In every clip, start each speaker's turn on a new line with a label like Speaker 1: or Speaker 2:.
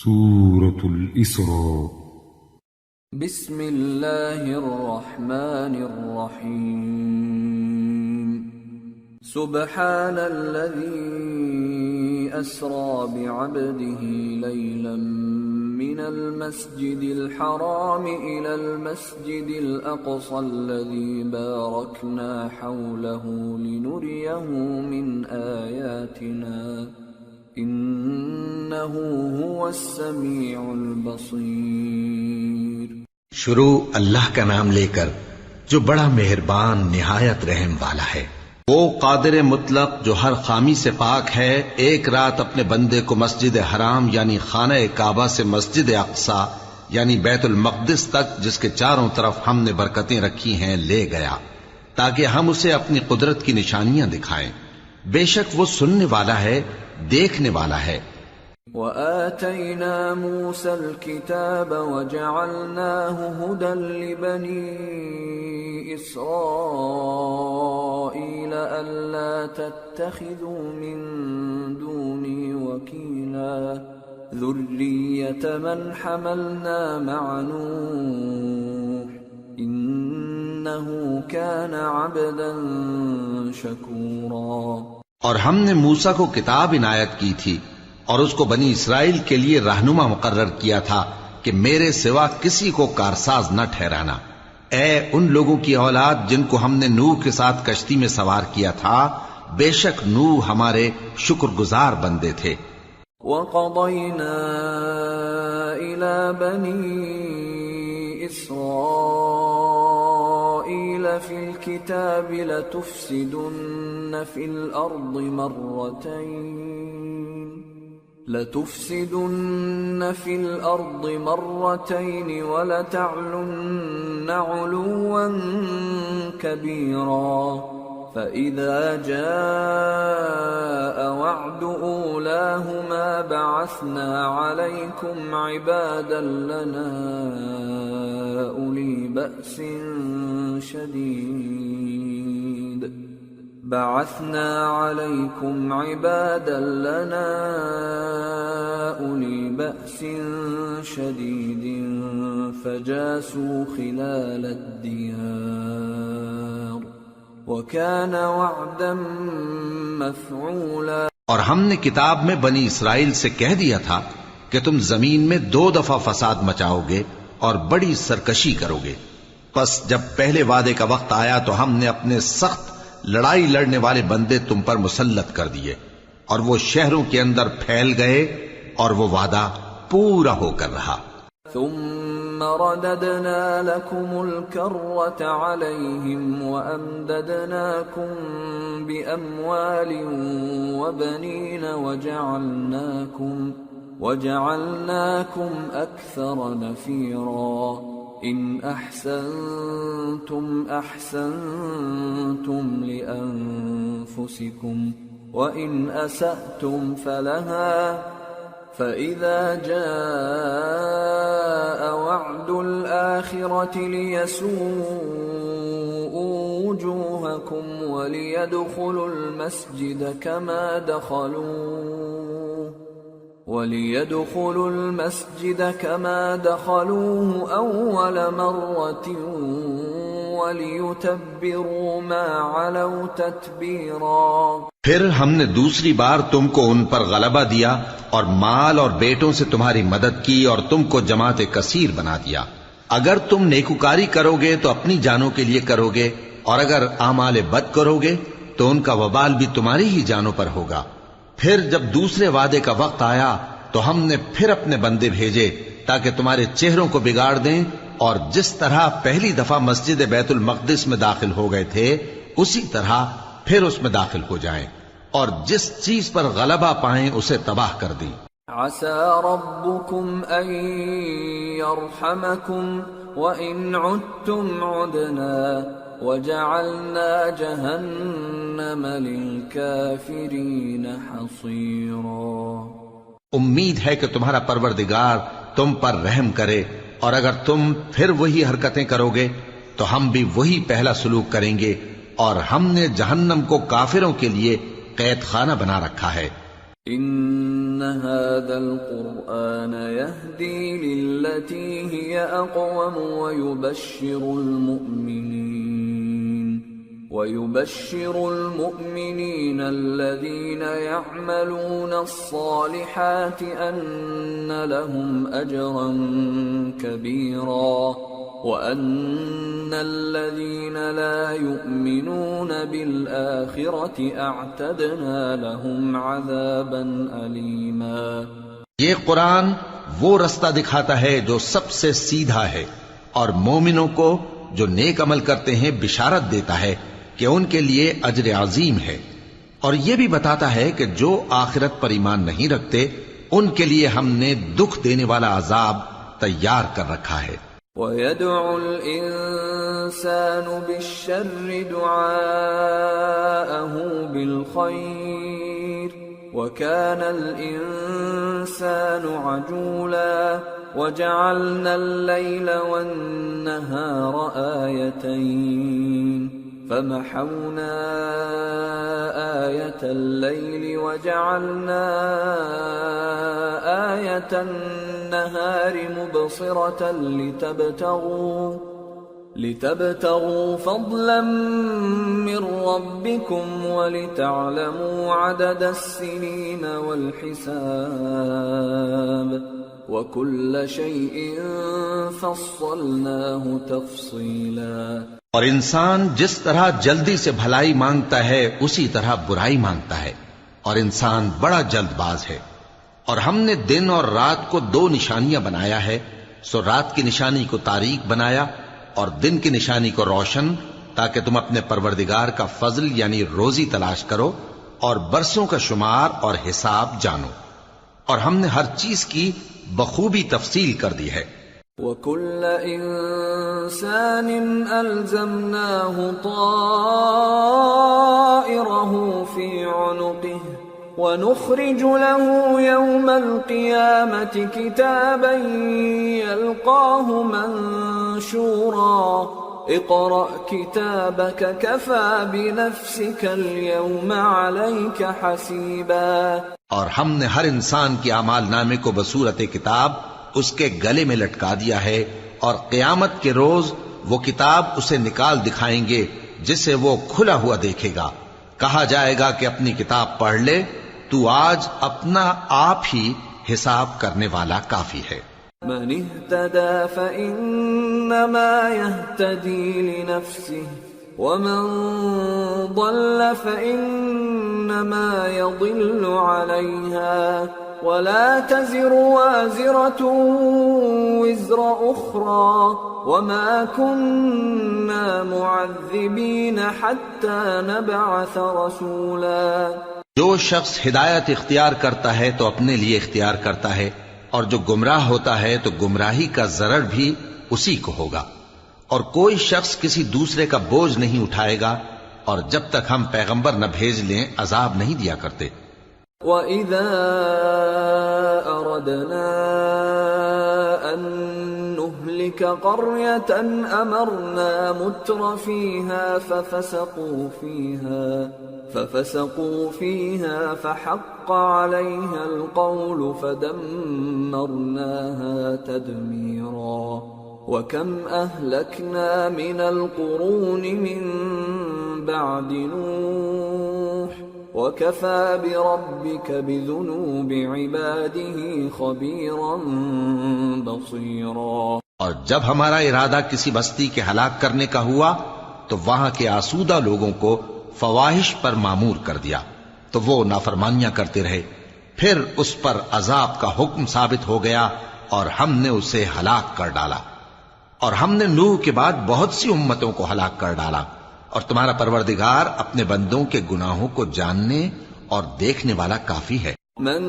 Speaker 1: سورة الإسراء.
Speaker 2: بسم الله الرحمن الرحيم. سبحان الذي أسرى بعبده ليلا من المسجد الحرام إلى المسجد الأقصى الذي باركنا حوله لنريه من آياتنا إنه هو السميع البصير.
Speaker 3: شروع اللہ کا نام لے کر جو بڑا مہربان نہایت رحم والا ہے. وہ قادر مطلق جو ہر خامی سے پاک ہے، ایک رات اپنے بندے کو مسجد حرام یعنی خانہ کعبہ سے مسجد اقصی یعنی بیت المقدس تک، جس کے چاروں طرف ہم نے برکتیں رکھی ہیں، لے گیا تاکہ ہم اسے اپنی قدرت کی نشانیاں دکھائیں. بے شک وہ سننے والا ہے، دیکھنے والا ہے.
Speaker 2: وآتينا موسى الكتاب وجعلناه هدى لبني إسرائيل ألا تتخذوا من دوني وكيلا ذرية من حملنا مع نوح إنه كان عبدا شكورا.
Speaker 3: اور ہم نے موسیٰ کو کتاب عنایت کی تھی اور اس کو بنی اسرائیل کے لیے رہنما مقرر کیا تھا کہ میرے سوا کسی کو کارساز نہ ٹھہرانا. اے ان لوگوں کی اولاد جن کو ہم نے نوح کے ساتھ کشتی میں سوار کیا تھا، بے شک نوح ہمارے شکر گزار بندے تھے.
Speaker 2: وَقَضَيْنَا إِلَى بَنِي إِسْرَائِيلَ فِي الْكِتَابِ لَتُفْسِدُنَّ فِي الْأَرْضِ مَرَّتَيْنِ وَلَتَعْلُنَّ عُلُوًّا كَبِيرًا. فَإِذَا جَاءَ وَعْدُ أُولَاهُمَا بَعَثْنَا عَلَيْكُمْ عِبَادًا لَنَا أُولِي بَأْسٍ شَدِيدٍ فَجَاسُوا خِلَالَ الدِّيَارِ وَكَانَ وَعْدًا مَفْعُولًا.
Speaker 3: اور ہم نے کتاب میں بنی اسرائیل سے کہہ دیا تھا کہ تم زمین میں 2 دفعہ فساد مچاؤ گے اور بڑی سرکشی کرو گے. پس جب پہلے وعدے کا وقت آیا تو ہم نے اپنے سخت لڑائی لڑنے والے بندے تم پر مسلط کر دیے اور وہ شہروں کے اندر پھیل گئے اور وہ وعدہ پورا ہو کر رہا.
Speaker 2: ثم رددنا لكم الكرة عليهم وأمددناكم بأموال وبنين وجعلناكم أكثر نفيرا. إن أحسنتم أحسنتم لأنفسكم وإن أسأتم فلها. فإذا جاء وعد الآخرة ليسوءوا وجوهكم وليدخلوا المسجد كما دخلوه أول مرة وَلِيُتَبِّرُوا مَا عَلَوْا تَتْبِيرًا.
Speaker 3: پھر ہم نے دوسری بار تم کو ان پر غلبہ دیا اور مال اور بیٹوں سے تمہاری مدد کی اور تم کو جماعت کثیر بنا دیا. اگر تم نیکوکاری کرو گے تو اپنی جانوں کے لیے کرو گے، اور اگر اعمال بد کرو گے تو ان کا وبال بھی تمہاری ہی جانوں پر ہوگا. پھر جب دوسرے وعدے کا وقت آیا تو ہم نے پھر اپنے بندے بھیجے تاکہ تمہارے چہروں کو بگاڑ دیں، اور جس طرح پہلی دفعہ مسجد بیت المقدس میں داخل ہو گئے تھے اسی طرح پھر اس میں داخل ہو جائیں، اور جس چیز پر غلبہ پائیں اسے تباہ کر دیں.
Speaker 2: عسى ربكم أن يرحمكم وإن عدتم عدنا وجعلنا جهنم للكافرين حصيرا.
Speaker 3: امید ہے کہ تمہارا پروردگار تم پر رحم کرے، اور اگر تم پھر وہی حرکتیں کرو گے تو ہم بھی وہی پہلا سلوک کریں گے، اور ہم نے جہنم کو کافروں کے لیے قید خانہ بنا رکھا ہے.
Speaker 2: إن هذا القرآن يهدي للتي هي أقوم ويبشر المؤمنين الذين يعملون الصالحات أن لهم أجرا كبيرا وأن الذين لا يؤمنون بالآخرة أعتدنا لهم عذابا أليما۔
Speaker 3: یہ قرآن وہ رستہ دکھاتا ہے جو سب سے سیدھا ہے، اور مومنوں کو جو نیک عمل کرتے ہیں بشارت دیتا ہے کہ ان کے لیے اجر عظیم ہے، اور یہ بھی بتاتا ہے کہ جو آخرت پر ایمان نہیں رکھتے ان کے لیے ہم نے دکھ دینے والا عذاب تیار کر رکھا ہے۔
Speaker 2: وَيَدْعُ الْإِنسَانُ بِالشَّرِّ دُعَاءَهُ بِالْخَيْرِ وَكَانَ الْإِنسَانُ عَجُولًا وَجَعَلْنَا اللَّيْلَ وَالنَّهَارَ آيَتَيْنِ فمحونا آية الليل وجعلنا آية النهار مبصرة لتبتغوا فضلا من ربكم ولتعلموا عدد السنين والحساب وكل شيء فصلناه تفصيلا۔
Speaker 3: اور انسان جس طرح جلدی سے بھلائی مانگتا ہے اسی طرح برائی مانگتا ہے، اور انسان بڑا جلد باز ہے۔ اور ہم نے دن اور رات کو دو نشانیاں بنایا ہے، سو رات کی نشانی کو تاریک بنایا اور دن کی نشانی کو روشن، تاکہ تم اپنے پروردگار کا فضل یعنی روزی تلاش کرو اور برسوں کا شمار اور حساب جانو، اور ہم نے ہر چیز کی بخوبی تفصیل کر دی ہے۔
Speaker 2: وَكُلَّ إِنسَانٍ أَلْزَمْنَاهُ طَائِرَهُ فِي عُنُقِهِ وَنُخْرِجُ لَهُ يَوْمَ الْقِيَامَةِ كِتَابًا يَلْقَاهُ مَنشُورًا اقْرَأْ كِتَابَكَ كَفَى بِنَفْسِكَ الْيَوْمَ عَلَيْكَ حَسِيبًا۔
Speaker 3: اور ہم نے ہر انسان کے اعمال نامے کو بصورت کتاب اس کے گلے میں لٹکا دیا ہے، اور قیامت کے روز وہ کتاب اسے نکال دکھائیں گے جسے وہ کھلا ہوا دیکھے گا۔ کہا جائے گا کہ اپنی کتاب پڑھ لے، تو آج اپنا آپ ہی حساب کرنے والا کافی ہے۔
Speaker 2: من اهتدى فإنما يهتدي لنفسه ومن ضل فإنما يضل عليها ولا تزر وازرة وزر أخرى وما كنا معذبين حتى نبعث رسولا۔
Speaker 3: جو شخص ہدایت اختیار کرتا ہے تو اپنے لیے اختیار کرتا ہے، اور جو گمراہ ہوتا ہے تو گمراہی کا ضرر بھی اسی کو ہوگا، اور کوئی شخص کسی دوسرے کا بوجھ نہیں اٹھائے گا، اور جب تک ہم پیغمبر نہ بھیج لیں عذاب نہیں دیا کرتے۔
Speaker 2: وَإِذَا أَرَدْنَا أَن نُهْلِكَ قَرْيَةً أَمَرْنَا مُتْرَ فِيهَا فَفَسَقُوا فِيهَا فَحَقَّ عَلَيْهَا الْقَوْلُ فَدَمَّرْنَاهَا تَدْمِيرًا۔ وَكَمْ أَهْلَكْنَا مِنَ الْقُرُونِ مِنْ بَعْدِ نُوحٍ وَكَفَى بِرَبِّكَ بِذُنُوبِ عِبَادِهِ خَبِيرًا بَصِيرًا۔
Speaker 3: اور جب ہمارا ارادہ کسی بستی کے ہلاک کرنے کا ہوا تو وہاں کے آسودہ لوگوں کو فواحش پر معمور کر دیا، تو وہ نافرمانیاں کرتے رہے، پھر اس پر عذاب کا حکم ثابت ہو گیا اور ہم نے اسے ہلاک کر ڈالا۔ اور ہم نے نوح کے بعد بہت سی امتوں کو ہلاک کر ڈالا، اور تمہارا پروردگار اپنے بندوں کے گناہوں کو جاننے اور دیکھنے والا کافی ہے۔
Speaker 2: من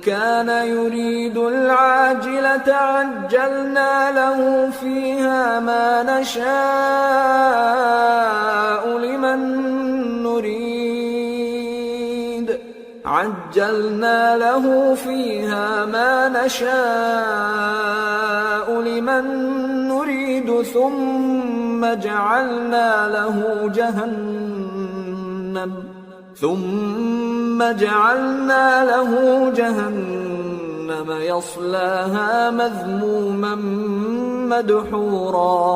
Speaker 2: كان يريد العاجلة عجلنا له فيها ما نشاء لمن نريد عجلنا له فيها ما نشاء لمن نريد ثم جعلنا له ثم جعلنا له جهنم يصلاها مذموما مدحورا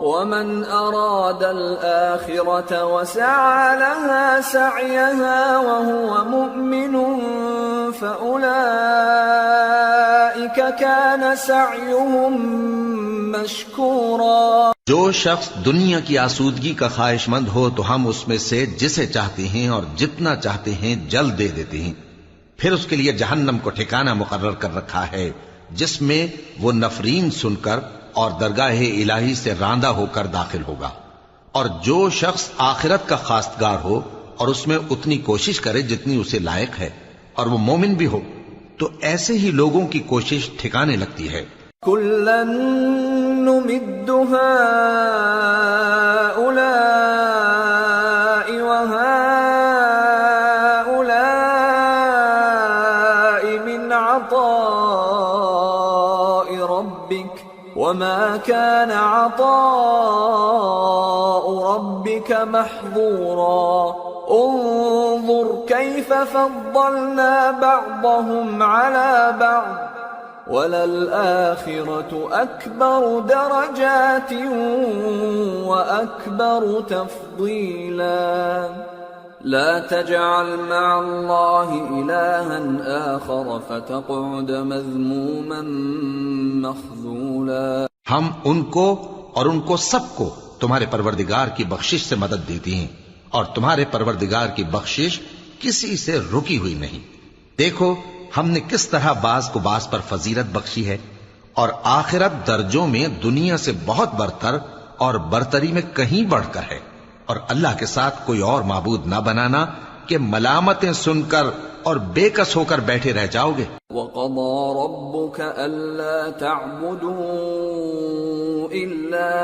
Speaker 2: ومن أراد الآخرة وسعى لها سعيها وهو مؤمن فأولئك كان سعيهم مشكورا.
Speaker 3: جو شخص دنیا کی آسودگی کا خواہش مند ہو تو ہم اس میں سے جسے چاہتے ہیں اور جتنا چاہتے ہیں جلد دے دیتے ہیں. پھر اس کے لیے جہنم کو ٹھکانہ مقرر کر رکھا ہے جس میں وہ نفرین سن کر اور درگاہ الہی سے راندہ ہو کر داخل ہوگا. اور جو شخص آخرت کا خواستگار ہو اور اس میں اتنی کوشش کرے جتنی اسے لائق ہے اور وہ مومن بھی ہو تو ایسے ہی لوگوں کی کوشش ٹھکانے لگتی ہے.
Speaker 2: كُلًّا نُمِدُّ هَؤُلَاءِ وَهَؤُلَاءِ مِنْ عَطَاءِ رَبِّكَ وَمَا كَانَ عَطَاءُ رَبِّكَ مَحْظُورًا. انظر كيف فضلنا بعضهم على بعض وَلَلْآخِرَةُ أَكْبَرُ دَرَجَاتٍ وَأَكْبَرُ تَفْضِيلًا. لَا تَجْعَلْ مَعَ اللَّهِ إِلَٰهًا آخَرَ فَتَقْعُدَ مَذْمُومًا مَخْذُولًا.
Speaker 3: ہم ان کو اور ان کو سب کو تمہارے پروردگار کی بخشش سے مدد دیتی ہیں اور تمہارے پروردگار کی بخشش کسی سے رکی ہوئی نہیں. دیکھو ہم نے کس طرح بعض کو بعض پر فضیلت بخشی ہے اور آخرت درجوں میں دنیا سے بہت برتر اور برتری میں کہیں بڑھ کر ہے. اور اللہ کے ساتھ کوئی اور معبود نہ بنانا کہ ملامتیں سن کر اور بے کس ہو کر بیٹھے رہ جاؤ گے.
Speaker 2: وَقَضَى رَبُّكَ أَلَّا تَعْبُدُوا إِلَّا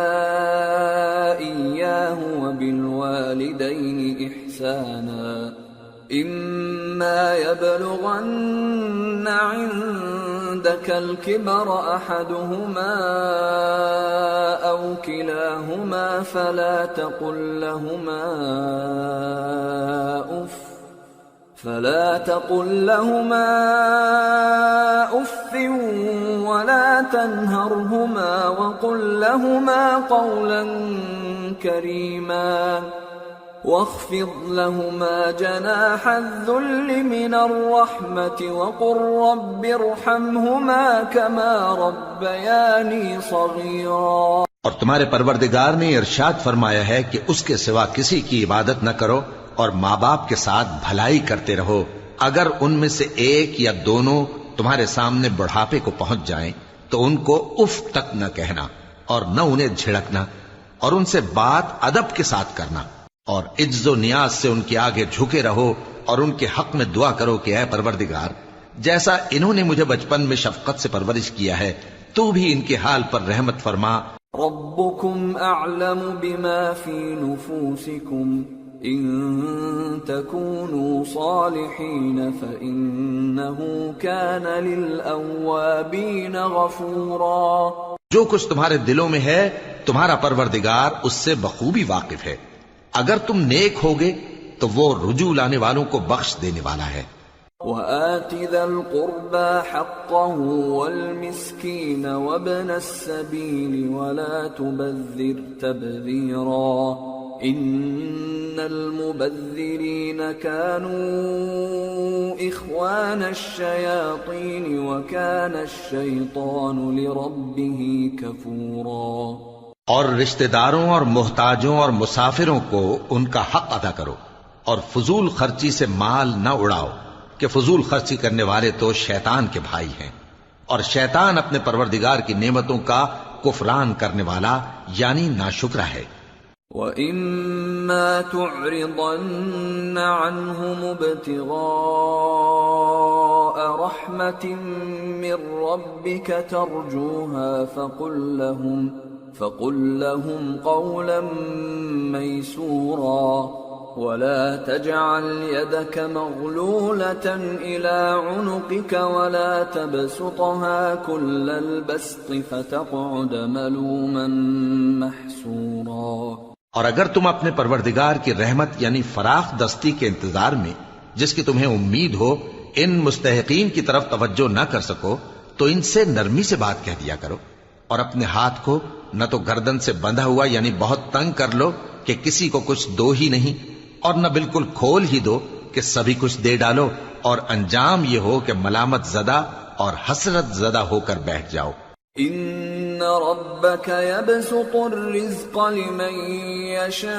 Speaker 2: إِيَّاهُ وَبِالْوَالِدَيْنِ إِحْسَانًا. إِمَّا يَبْلُغَنَّ عِندَكَ الْكِبَرَ أَحَدُهُمَا أَوْ كِلَاهُمَا فَلَا تَقُل لَّهُمَا أُفٍّ وَلَا تَنْهَرْهُمَا وَقُل لَّهُمَا قَوْلًا كَرِيمًا. واخفض لهما جناح الذل من الرحمة وقل رب ارحمهما كما ربياني صغيرا.
Speaker 3: اور تمہارے پروردگار نے ارشاد فرمایا ہے کہ اس کے سوا کسی کی عبادت نہ کرو اور ماں باپ کے ساتھ بھلائی کرتے رہو. اگر ان میں سے ایک یا دونوں تمہارے سامنے بڑھاپے کو پہنچ جائیں تو ان کو اف تک نہ کہنا اور نہ انہیں جھڑکنا اور ان سے بات ادب کے ساتھ کرنا اور عجز و نیاز سے ان کے آگے جھکے رہو اور ان کے حق میں دعا کرو کہ اے پروردگار جیسا انہوں نے مجھے بچپن میں شفقت سے پرورش کیا ہے تو بھی ان کے حال پر رحمت فرما.
Speaker 2: ربكم اعلم بما في نفوسكم ان تكونوا صالحين فانه كان للاوابين غفورا.
Speaker 3: جو کچھ تمہارے دلوں میں ہے تمہارا پروردگار اس سے بخوبی واقف ہے. اگر تم نیک ہوگے تو وہ رجوع لانے والوں کو بخش دینے والا ہے.
Speaker 2: وَآتِ ذَا الْقُرْبَى حَقَّهُ وَالْمِسْكِينَ وَابْنَ السَّبِيلِ وَلَا تُبَذِّرْ تَبْذِيرًا إِنَّ الْمُبَذِّرِينَ كَانُوا إِخْوَانَ الشَّيَاطِينِ وَكَانَ الشَّيْطَانُ لِرَبِّهِ كَفُورًا.
Speaker 3: اور رشتہ داروں اور محتاجوں اور مسافروں کو ان کا حق ادا کرو اور فضول خرچی سے مال نہ اڑاؤ کہ فضول خرچی کرنے والے تو شیطان کے بھائی ہیں اور شیطان اپنے پروردگار کی نعمتوں کا کفران کرنے والا یعنی ناشکرا ہے.
Speaker 2: وَإِمَّا تُعْرِضَنَّ عَنْهُمُ ابْتِغَاءَ رَحْمَةٍ مِّن رَّبِّكَ تَرْجُوهَا فقل لهم قولا ميسورا. ولا تجعل يدك مغلولة إلى عنقك ولا تبسطها كل البسط فتقعد ملوما محسورا.
Speaker 3: اور اگر تم اپنے پروردگار کی رحمت یعنی فراخ دستی کے انتظار میں جس کی تمہیں امید ہو ان مستحقین کی طرف توجہ نہ کر سکو تو ان سے نرمی سے بات کہہ دیا کرو، اور اپنے ہاتھ کو نہ تو گردن سے بندھا ہوا یعنی بہت تنگ کر لو کہ کسی کو کچھ دو ہی نہیں، اور نہ بالکل کھول ہی دو کہ سبھی کچھ دے ڈالو، اور انجام یہ ہو کہ ملامت زدہ اور حسرت زدہ ہو کر بیٹھ جاؤ۔
Speaker 2: ان ربك يبسط الرزق لمن يشاء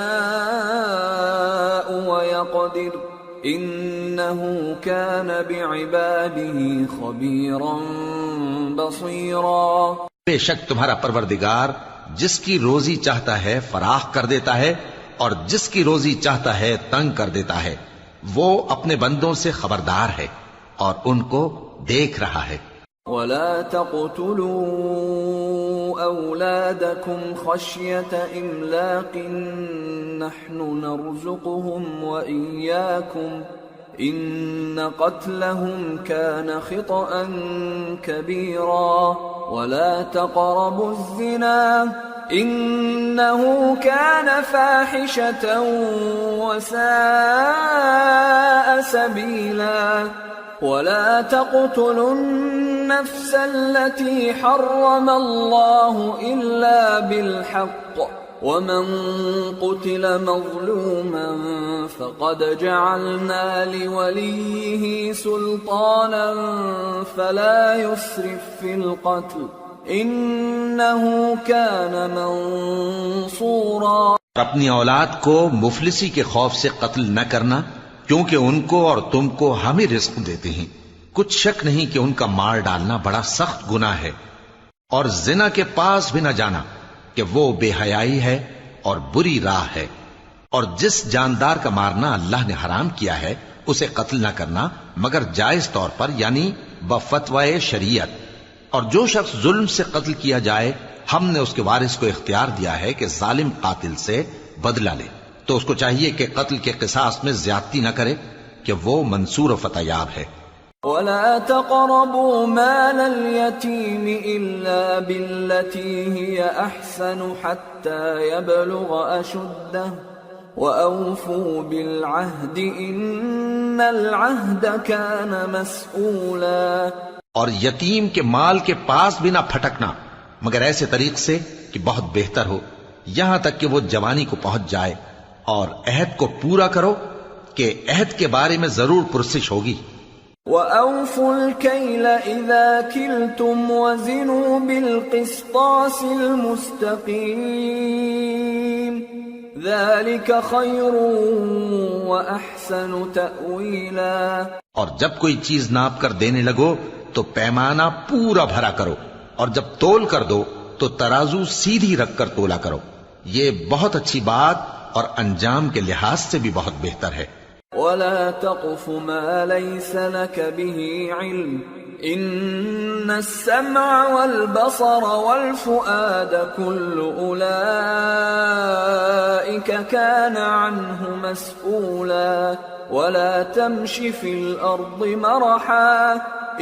Speaker 2: ويقدر انه كان بعباده خبيرا بصيرا۔
Speaker 3: بے شک تمہارا پروردگار جس کی روزی چاہتا ہے فراخ کر دیتا ہے اور جس کی روزی چاہتا ہے تنگ کر دیتا ہے، وہ اپنے بندوں سے خبردار ہے اور ان کو دیکھ رہا ہے۔
Speaker 2: ولا تقتلوا أولادكم خشية إملاق نحن نرزقهم وإياكم إن قتلهم كان خطأ كبيرا ولا تقربوا الزنا إنه كان فاحشة وساء سبيلا ولا تقتلوا النفس التي حرم الله إلا بالحق ومن قتل مظلوما فقد جعلنا لوليه سلطانا فلا يسرف في القتل إنه كان منصورا۔
Speaker 3: اپنی اولاد کو مفلسی کے خوف سے قتل نہ کرنا، کیونکہ ان کو اور تم کو ہم ہی رزق دیتے ہیں، کچھ شک نہیں کہ ان کا مار ڈالنا بڑا سخت گناہ ہے، اور زنا کے پاس بھی نہ جانا کہ وہ بے حیائی ہے اور بری راہ ہے، اور جس جاندار کا مارنا اللہ نے حرام کیا ہے اسے قتل نہ کرنا مگر جائز طور پر یعنی بفتوائے شریعت، اور جو شخص ظلم سے قتل کیا جائے ہم نے اس کے وارث کو اختیار دیا ہے کہ ظالم قاتل سے بدلہ لے، تو اس کو چاہیے کہ قتل کے قصاص میں زیادتی نہ کرے کہ وہ منصور و فتح یاب ہے۔
Speaker 2: ولا تقربوا مال اليتيم إلا بالتي هي أحسن حتى يبلغ أشده وأوفوا بالعهد إن العهد كان مسؤولا۔
Speaker 3: اور یتیم کے مال کے پاس بھی نہ پھٹکنا مگر ایسے طریق سے کہ بہت بہتر ہو، یہاں تک کہ وہ جوانی کو پہنچ جائے، اور عہد کو پورا کرو کہ عہد کے بارے میں ضرور پرسش ہوگی۔
Speaker 2: وَأَوْفُوا الْكَيْلَ إِذَا كِلْتُمْ وَزِنُوا بِالْقِسْطَاسِ الْمُسْتَقِيمِ ذَلِكَ خَيْرٌ وَأَحْسَنُ تَأْوِيلًا۔
Speaker 3: اور جب کوئی چیز ناپ کر دینے لگو تو پیمانہ پورا بھرا کرو، اور جب تول کر دو تو ترازو سیدھی رکھ کر تولا کرو، یہ بہت اچھی بات اور انجام کے لحاظ سے بھی بہت بہتر ہے۔
Speaker 2: وَلَا تَقْفُ مَا لَيْسَ لَكَ بِهِ عِلْمٌ إِنَّ السَّمْعَ وَالْبَصَرَ وَالْفُؤَادَ كُلُّ أُولَئِكَ كَانَ عَنْهُ مَسْئُولًا وَلَا تَمْشِ فِي الْأَرْضِ مَرَحًا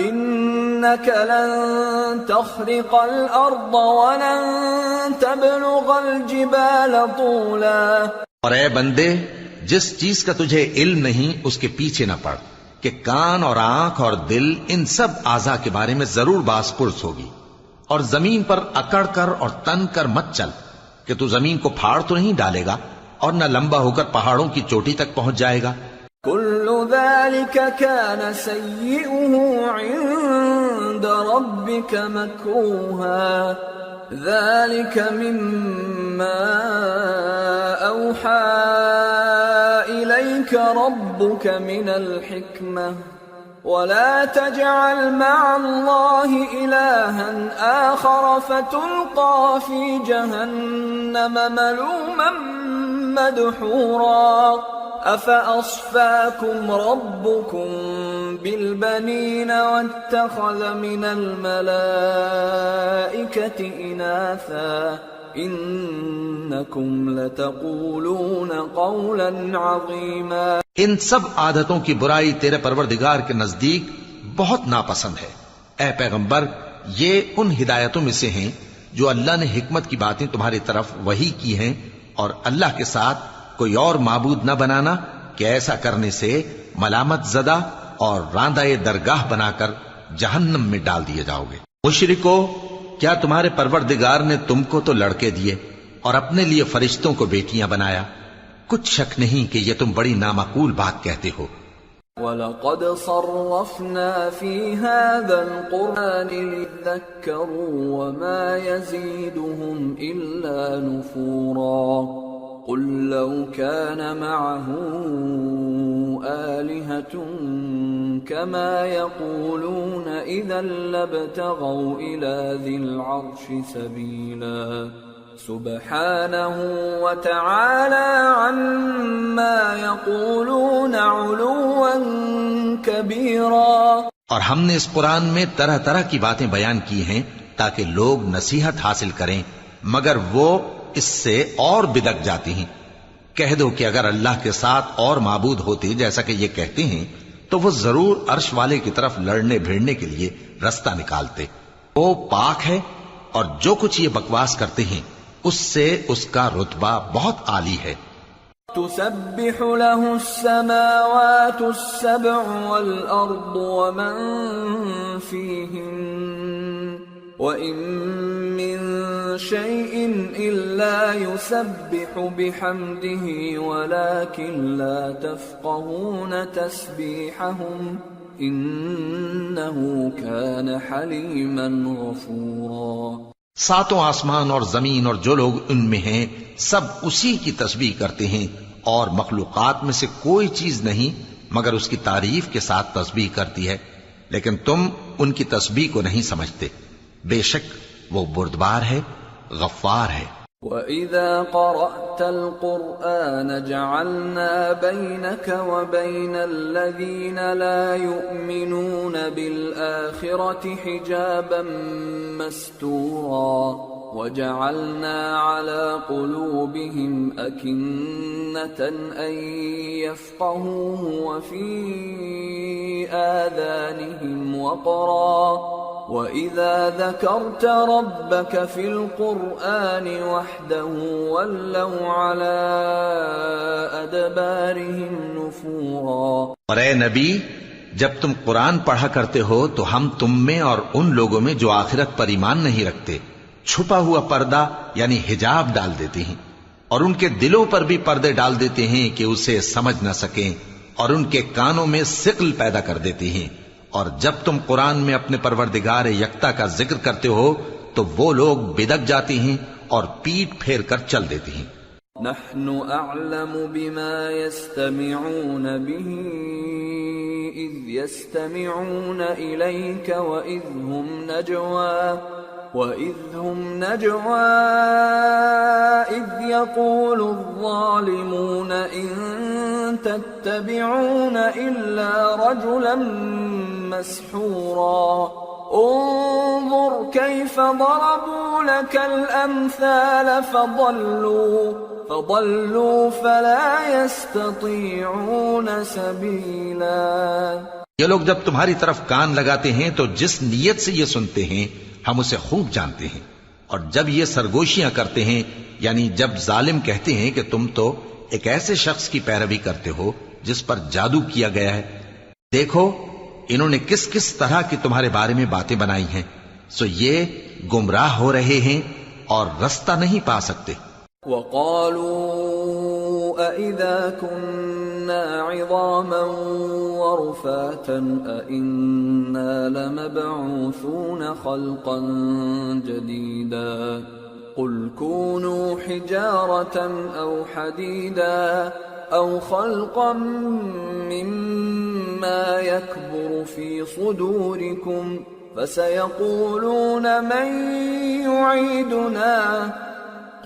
Speaker 2: إِنَّكَ لَن تَخْرِقَ الْأَرْضَ وَلَن تَبْلُغَ الْجِبَالَ طُولًا۔
Speaker 3: اور اے بندے، جس چیز کا تجھے علم نہیں اس کے پیچھے نہ پڑ کہ کان اور آنکھ اور دل ان سب اعضاء کے بارے میں ضرور باز پرس ہوگی، اور زمین پر اکڑ کر اور تن کر مت چل کہ تو زمین کو پھاڑ تو نہیں ڈالے گا اور نہ لمبا ہو کر پہاڑوں کی چوٹی تک پہنچ جائے گا۔
Speaker 2: كل ذلك كان سيئه عند ربك مكروها ذلك مما أوحى إليك ربك من الحكمة ولا تجعل مع الله إلها آخر فتلقى في جهنم ملوما مدحورا أفأصفاكم ربكم بالبنين واتخذ من الملائكة إناثا إنكم لتقولون قولا عظيما۔
Speaker 3: ان سب عادتوں کی برائی تیرے پروردگار کے نزدیک بہت ناپسند ہے۔ اے پیغمبر، یہ ان ہدایتوں میں سے ہیں جو اللہ نے حکمت کی باتیں تمہاری طرف وحی کی ہیں، اور اللہ کے ساتھ کوئی اور معبود نہ بنانا کہ ایسا کرنے سے ملامت زدہ اور راندہ درگاہ بنا کر جہنم میں ڈال دیے جاؤ گے۔ مشرکو، کیا تمہارے پروردگار نے تم کو تو لڑکے دیے اور اپنے لیے فرشتوں کو بیٹیاں بنایا؟ کچھ شک نہیں کہ یہ تم بڑی نامعقول بات کہتے ہو۔
Speaker 2: وَلَقَدْ صَرَّفْنَا فِي هَذَا الْقُرْآنِ لِيَذَّكَّرُوا وَمَا يَزِيدُهُمْ إِلَّا نُفُورًا قُلْ لَوْ كَانَ مَعَهُ آلِهَةٌ كَمَا يَقُولُونَ إِذًا لَابْتَغَوْا إِلَى ذِي الْعَرْشِ سَبِيلًا سبحانه وتعالى عما يقولون علوا كبيرا۔
Speaker 3: اور ہم نے اس قرآن میں طرح طرح کی باتیں بیان کی ہیں تاکہ لوگ نصیحت حاصل کریں، مگر وہ اس سے اور بدک جاتی ہیں۔ کہہ دو کہ اگر اللہ کے ساتھ اور معبود ہوتے جیسا کہ یہ کہتے ہیں تو وہ ضرور عرش والے کی طرف لڑنے بھیڑنے کے لیے رستہ نکالتے۔ وہ پاک ہے اور جو کچھ یہ بکواس کرتے ہیں اس سے اس کا رتبہ بہت عالی ہے۔
Speaker 2: تسبح له السماوات السبع والأرض ومن فيهن وإن من شيء إلا يسبح بحمده ولكن لا تفقهون تسبيحهم إنه كان حليما غفورا۔
Speaker 3: ساتوں آسمان اور زمین اور جو لوگ ان میں ہیں سب اسی کی تسبیح کرتے ہیں، اور مخلوقات میں سے کوئی چیز نہیں مگر اس کی تعریف کے ساتھ تسبیح کرتی ہے، لیکن تم ان کی تسبیح کو نہیں سمجھتے۔ بے شک وہ بردبار ہے، غفار ہے۔
Speaker 2: وَإِذَا قَرَأْتَ الْقُرْآنَ جَعَلْنَا بَيْنَكَ وَبَيْنَ الَّذِينَ لَا يُؤْمِنُونَ بِالْآخِرَةِ حِجَابًا مَسْتُورًا وَجَعَلْنَا عَلَى قُلُوبِهِمْ أَكِنَّةً أَن يَفْقَهُوهُ وَفِي آذَانِهِمْ وَقْرًا وَإِذَا ذَكَرْتَ رَبَّكَ فِي الْقُرْآنِ وَحْدَهُ وَلَّوْا عَلَىٰ أَدْبَارِهِمْ نُفُورًا۔
Speaker 3: اور اے نبی، جب تم قرآن پڑھا کرتے ہو تو ہم تم میں اور ان لوگوں میں جو آخرت پر ایمان نہیں رکھتے چھپا ہوا پردہ یعنی حجاب ڈال دیتے ہیں، اور ان کے دلوں پر بھی پردے ڈال دیتے ہیں کہ اسے سمجھ نہ سکیں، اور ان کے کانوں میں ثقل پیدا کر دیتے ہیں۔ اور جب تم قرآن میں اپنے پروردگار یکتا کا ذکر کرتے ہو تو وہ لوگ بدک جاتے ہیں اور پیٹ پھیر کر چل دیتے ہیں۔
Speaker 2: نحن اعلم بما يستمعون به اذ يستمعون اليك وإذ هم نجوى إذ يقول الظالمون إن تتبعون إلا رجلا مسحورا انظر كيف ضربوا لك الأمثال فضلوا فلا يستطيعون سبيلا۔
Speaker 3: یہ لوگ جب تمہاری طرف کان لگاتے ہیں تو جس نیت سے یہ سنتے ہیں ہم اسے خوب جانتے ہیں، اور جب یہ سرگوشیاں کرتے ہیں یعنی جب ظالم کہتے ہیں کہ تم تو ایک ایسے شخص کی پیروی کرتے ہو جس پر جادو کیا گیا ہے، دیکھو انہوں نے کس کس طرح کی تمہارے بارے میں باتیں بنائی ہیں، سو یہ گمراہ ہو رہے ہیں اور رستہ نہیں پا سکتے۔
Speaker 2: وَقَالُوا أَإِذَا كُنَّا عِظَامًا وَرُفَاتًا أَإِنَّا لَمَبْعُوثُونَ خَلْقًا جَدِيدًا قُلْ كُونُوا حِجَارَةً أَوْ حَدِيدًا أَوْ خَلْقًا مِّمَّا يَكْبُرُ فِي صُدُورِكُمْ فَسَيَقُولُونَ مَن يُعِيدُنَا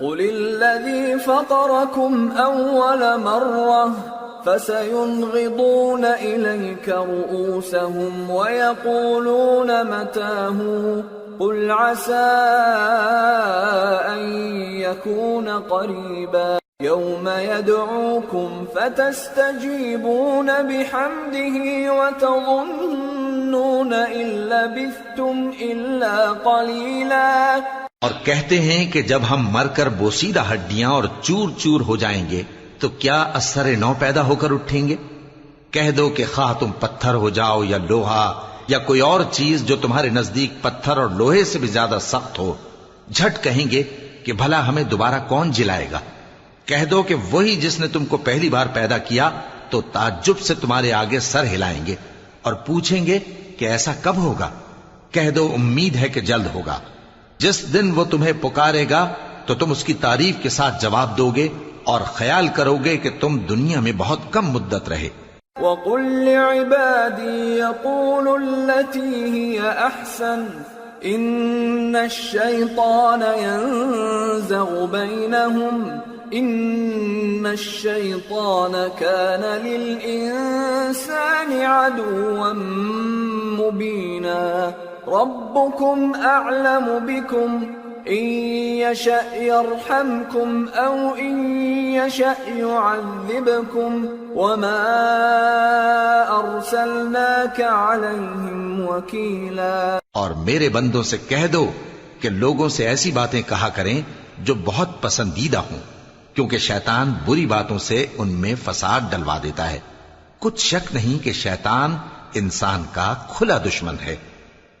Speaker 2: قُلِ الَّذِي فَطَرَكُمْ أَوَّلَ مَرَّةٍ فَسَيُنْغِضُونَ إِلَيْكَ رُؤُوسَهُمْ وَيَقُولُونَ مَتَىٰ هُوَ قُلْ عَسَىٰ أَن يَكُونَ قَرِيبًا يَوْمَ يَدْعُوكُمْ فَتَسْتَجِيبُونَ بِحَمْدِهِ وَتَظُنُّونَ إِن لَّبِثْتُمْ إِلَّا قَلِيلًا۔
Speaker 3: اور کہتے ہیں کہ جب ہم مر کر بوسیدہ ہڈیاں اور چور چور ہو جائیں گے تو کیا از سر نو پیدا ہو کر اٹھیں گے؟ کہہ دو کہ خواہ تم پتھر ہو جاؤ یا لوہا یا کوئی اور چیز جو تمہارے نزدیک پتھر اور لوہے سے بھی زیادہ سخت ہو، جھٹ کہیں گے کہ بھلا ہمیں دوبارہ کون جلائے گا؟ کہہ دو کہ وہی جس نے تم کو پہلی بار پیدا کیا تو تعجب سے تمہارے آگے سر ہلائیں گے اور پوچھیں گے کہ ایسا کب ہوگا؟ کہہ دو امید ہے کہ جلد ہوگا۔ جس دن وہ تمہیں پکارے گا تو تم اس کی تعریف کے ساتھ جواب دو گے اور خیال کرو گے کہ تم دنیا میں بہت کم مدت رہے۔
Speaker 2: وَقُلْ لِعِبَادِي يَقُولُوا الَّتِي هِيَ أَحْسَنُ إِنَّ الشَّيْطَانَ يَنزَغُ بَيْنَهُمْ إِنَّ الشَّيْطَانَ كَانَ لِلْإِنسَانِ عَدُوًّا مُبِينًا رَبُّكُمْ أَعْلَمُ بِكُمْ إِن يَشَأْ يَرْحَمْكُمْ أَوْ إِن يَشَأْ يُعَذِّبْكُمْ وَمَا أَرْسَلْنَاكَ عَلَيْهِمْ وَكِيلًا۔
Speaker 3: اور میرے بندوں سے کہہ دو کہ لوگوں سے ایسی باتیں کہا کریں جو بہت پسندیدہ ہوں، کیونکہ شیطان بری باتوں سے ان میں فساد ڈلوا دیتا ہے۔ کچھ شک نہیں کہ شیطان انسان کا کھلا دشمن ہے۔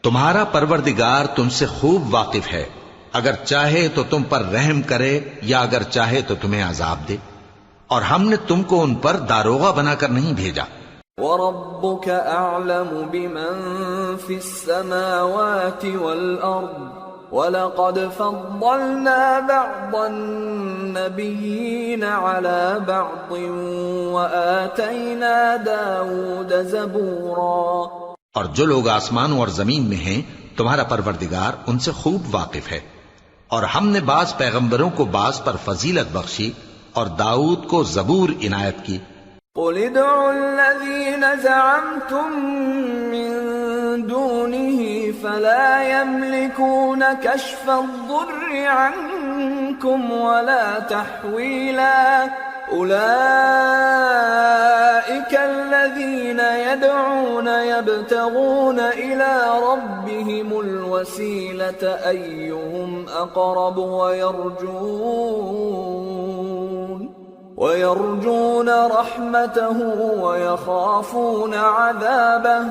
Speaker 3: تمہارا پروردگار تم سے خوب واقف ہے، اگر چاہے تو تم پر رحم کرے یا اگر چاہے تو تمہیں عذاب دے، اور ہم نے تم کو ان پر داروغہ بنا کر نہیں بھیجا۔
Speaker 2: وَرَبُّكَ أَعْلَمُ بِمَن فِي السَّمَاوَاتِ وَالْأَرْضِ وَلَقَدْ فَضَّلْنَا بَعْضَ النَّبِيِّينَ عَلَى بَعْضٍ وَآتَيْنَا دَاوُودَ زَبُورًا۔
Speaker 3: اور جو لوگ آسمانوں اور زمین میں ہیں تمہارا پروردگار ان سے خوب واقف ہے، اور ہم نے بعض پیغمبروں کو بعض پر فضیلت بخشی اور داؤد کو زبور عنایت کی۔
Speaker 2: قُلِ ادْعُوا الَّذِينَ زَعَمْتُم مِّن دُونِهِ فَلَا يَمْلِكُونَ كَشْفَ الضُّرِّ عَنكُمْ وَلَا تَحْوِيلًا أُولَئِكَ الَّذِينَ يَدْعُونَ يَبْتَغُونَ إِلَى رَبِّهِمُ الْوَسِيلَةَ أَيُّهُمْ أَقْرَبُ وَيَرْجُونَ رَحْمَتَهُ وَيَخَافُونَ عَذَابَهُ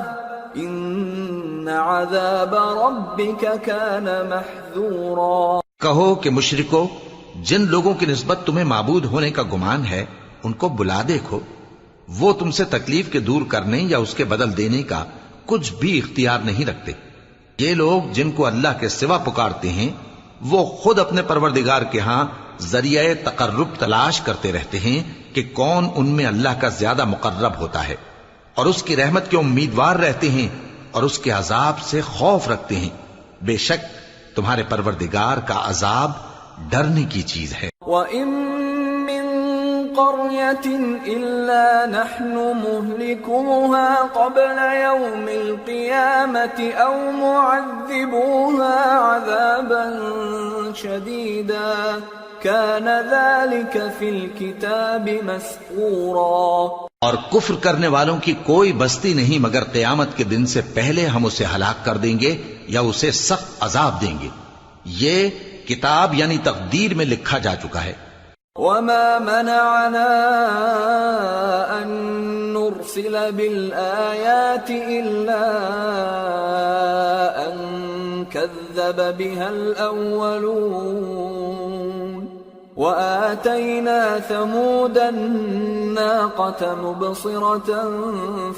Speaker 2: إِنَّ عَذَابَ رَبِّكَ كَانَ مَحْذُورًا۔
Speaker 3: کہو کہ مشرکو، جن لوگوں کی نسبت تمہیں معبود ہونے کا گمان ہے ان کو بلا دیکھو، وہ تم سے تکلیف کے دور کرنے یا اس کے بدل دینے کا کچھ بھی اختیار نہیں رکھتے۔ یہ لوگ جن کو اللہ کے سوا پکارتے ہیں وہ خود اپنے پروردگار کے ہاں ذریعہ تقرب تلاش کرتے رہتے ہیں کہ کون ان میں اللہ کا زیادہ مقرب ہوتا ہے، اور اس کی رحمت کے امیدوار رہتے ہیں اور اس کے عذاب سے خوف رکھتے ہیں۔ بے شک تمہارے پروردگار کا عذاب ڈرنے کی چیز ہے۔
Speaker 2: وَإِن مِّن قَرْيَةٍ إِلَّا نَحْنُ مُهْلِكُوهَا قَبْلَ يَوْمِ الْقِيَامَةِ أَوْ مُعَذِّبُوهَا عَذَابًا شَدِيدًا كَانَ ذَلِكَ فِي الْكِتَابِ مَسْطُورًا۔
Speaker 3: اور کفر کرنے والوں کی کوئی بستی نہیں مگر قیامت کے دن سے پہلے ہم اسے ہلاک کر دیں گے یا اسے سخت عذاب دیں گے، یہ کتاب یعنی تقدیر میں لکھا جا چکا ہے۔
Speaker 2: وَمَا مَنَعَنَا أَن نُرْسِلَ بِالْآيَاتِ إِلَّا أَن كَذَّبَ بِهَا الْأَوَّلُونَ وَآتَيْنَا ثَمُودَ النَّاقَةَ مُبْصِرَةً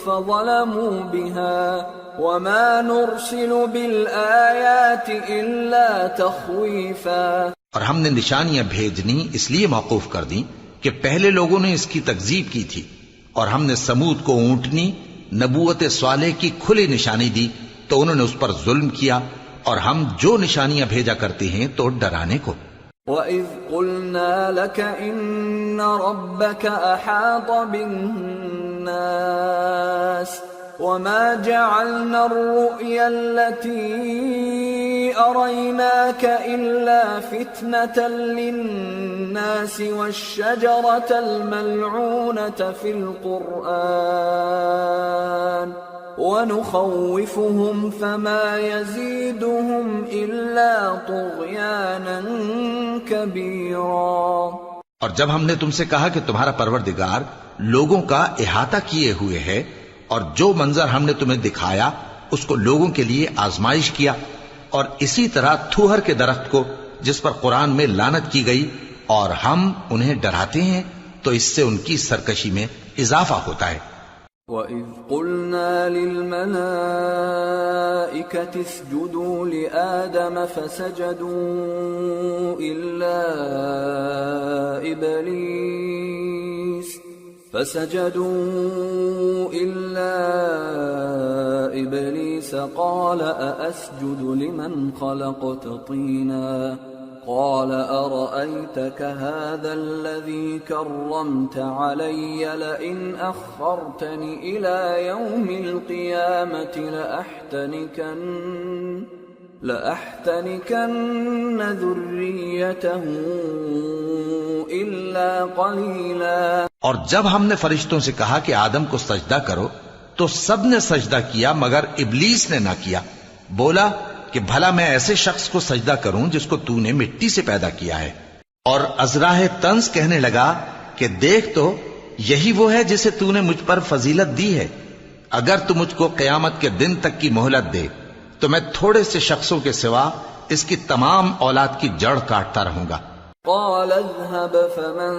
Speaker 2: فَظَلَمُوا بِهَا وَمَا نُرْسِلُ بِالْآيَاتِ إِلَّا تَخْوِيفًا۔
Speaker 3: اور ہم نے نشانیاں بھیجنی اس لیے موقوف کر دیں کہ پہلے لوگوں نے اس کی تکذیب کی تھی، اور ہم نے سمود کو اونٹنی نبوت صالح کی کھلی نشانی دی تو انہوں نے اس پر ظلم کیا، اور ہم جو نشانیاں بھیجا کرتے ہیں تو ڈرانے کو۔
Speaker 2: وَإِذْ قُلْنَا لَكَ إِنَّ رَبَّكَ أَحَاطَ بِالنَّاسِ وَمَا جَعَلْنَا الرُّؤْيَا الَّتِي أَرَيْنَاكَ إِلَّا فِتْنَةً لِلنَّاسِ وَالشَّجَرَةَ الْمَلْعُونَةَ فِي الْقُرْآنِ ونخوفهم فما يزيدهم إلا طغيانا كبيرا.
Speaker 3: اور جب ہم نے تم سے کہا کہ تمہارا پروردگار لوگوں کا احاطہ کیے ہوئے ہے اور جو منظر ہم نے تمہیں دکھایا اس کو لوگوں کے لیے آزمائش کیا، اور اسی طرح تھوہر کے درخت کو جس پر قرآن میں لعنت کی گئی، اور ہم انہیں ڈراتے ہیں تو اس سے ان کی سرکشی میں اضافہ ہوتا ہے.
Speaker 2: وَإِذْ قُلْنَا لِلْمَلَائِكَةِ اسْجُدُوا لِآدَمَ فَسَجَدُوا إِلَّا إِبْلِيسَ قَالَ أَأَسْجُدُ لِمَنْ خَلَقْتَ طِينًا قال أرأيتك هذا الذي كرمت علي لئن أخرتني إلى يوم القيامة لأحتنكن ذريته إلا قليلا.
Speaker 3: اور جب ہم نے فرشتوں سے کہا کہ آدم کو سجدہ کرو تو سب نے سجدہ کیا مگر ابلیس نے نہ کیا. بولا کہ بھلا میں ایسے شخص کو سجدہ کروں جس کو تو نے مٹی سے پیدا کیا ہے. اور ازراہ طنز کہنے لگا کہ دیکھ تو یہی وہ ہے جسے تو نے مجھ پر فضیلت دی ہے. اگر تو مجھ کو قیامت کے دن تک کی مہلت دے تو میں تھوڑے سے شخصوں کے سوا اس کی تمام اولاد کی جڑ کاٹتا رہوں گا.
Speaker 2: قال اذهب فمن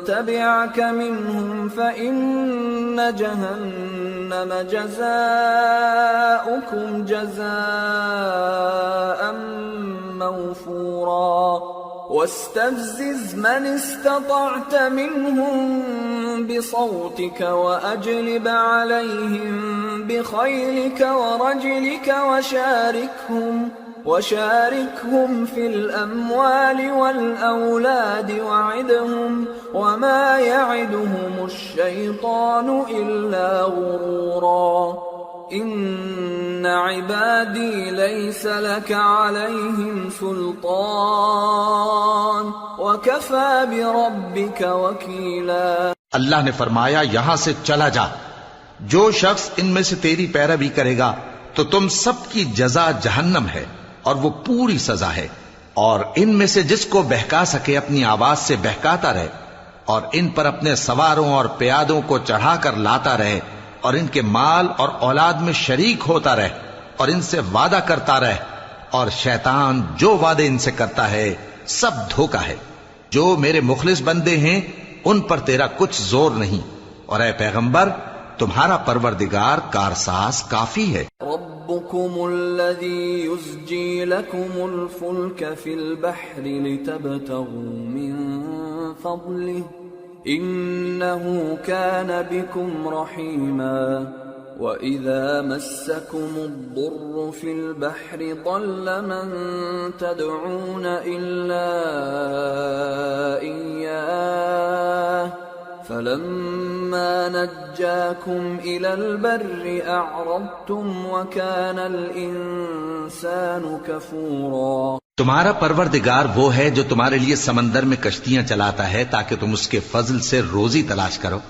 Speaker 2: تبعك منهم فإن جهنم جزاؤكم جزاء موفورا واستفزز من استطعت منهم بصوتك وأجلب عليهم بخيلك ورجلك وشاركهم في الأموال والأولاد وعدهم وما يعدهم الشيطان إلا غرورا. إن عبادي ليس لك عليهم سلطان وكفى بربك وكيلا.
Speaker 3: اللہ نے فرمایا یہاں سے چلا جا. جو شخص ان میں سے تیری پیروی کرے گا تو تم سب کی جزا جہنم ہے اور وہ پوری سزا ہے. اور ان میں سے جس کو بہکا سکے اپنی آواز سے بہکاتا رہے اور ان پر اپنے سواروں اور پیادوں کو چڑھا کر لاتا رہے اور ان کے مال اور اولاد میں شریک ہوتا رہے اور ان سے وعدہ کرتا رہے. اور شیطان جو وعدے ان سے کرتا ہے سب دھوکا ہے. جو میرے مخلص بندے ہیں ان پر تیرا کچھ زور نہیں. اور اے پیغمبر تمہارا پروردگار کارساز کافی ہے.
Speaker 2: ربكم الذي يزجي لكم الفلك في البحر لتبتغوا من فضله إنه كان بكم رحيما. وإذا مسكم الضر في البحر ضل من تدعون إلا إياه فلما نجاكم إلى البر أعرضتم وكان الإنسان كفورا.
Speaker 3: تمہارا پروردگار وہ ہے جو تمہارے لیے سمندر میں کشتیاں چلاتا ہے تاکہ تم اس کے فضل سے روزی تلاش کرو.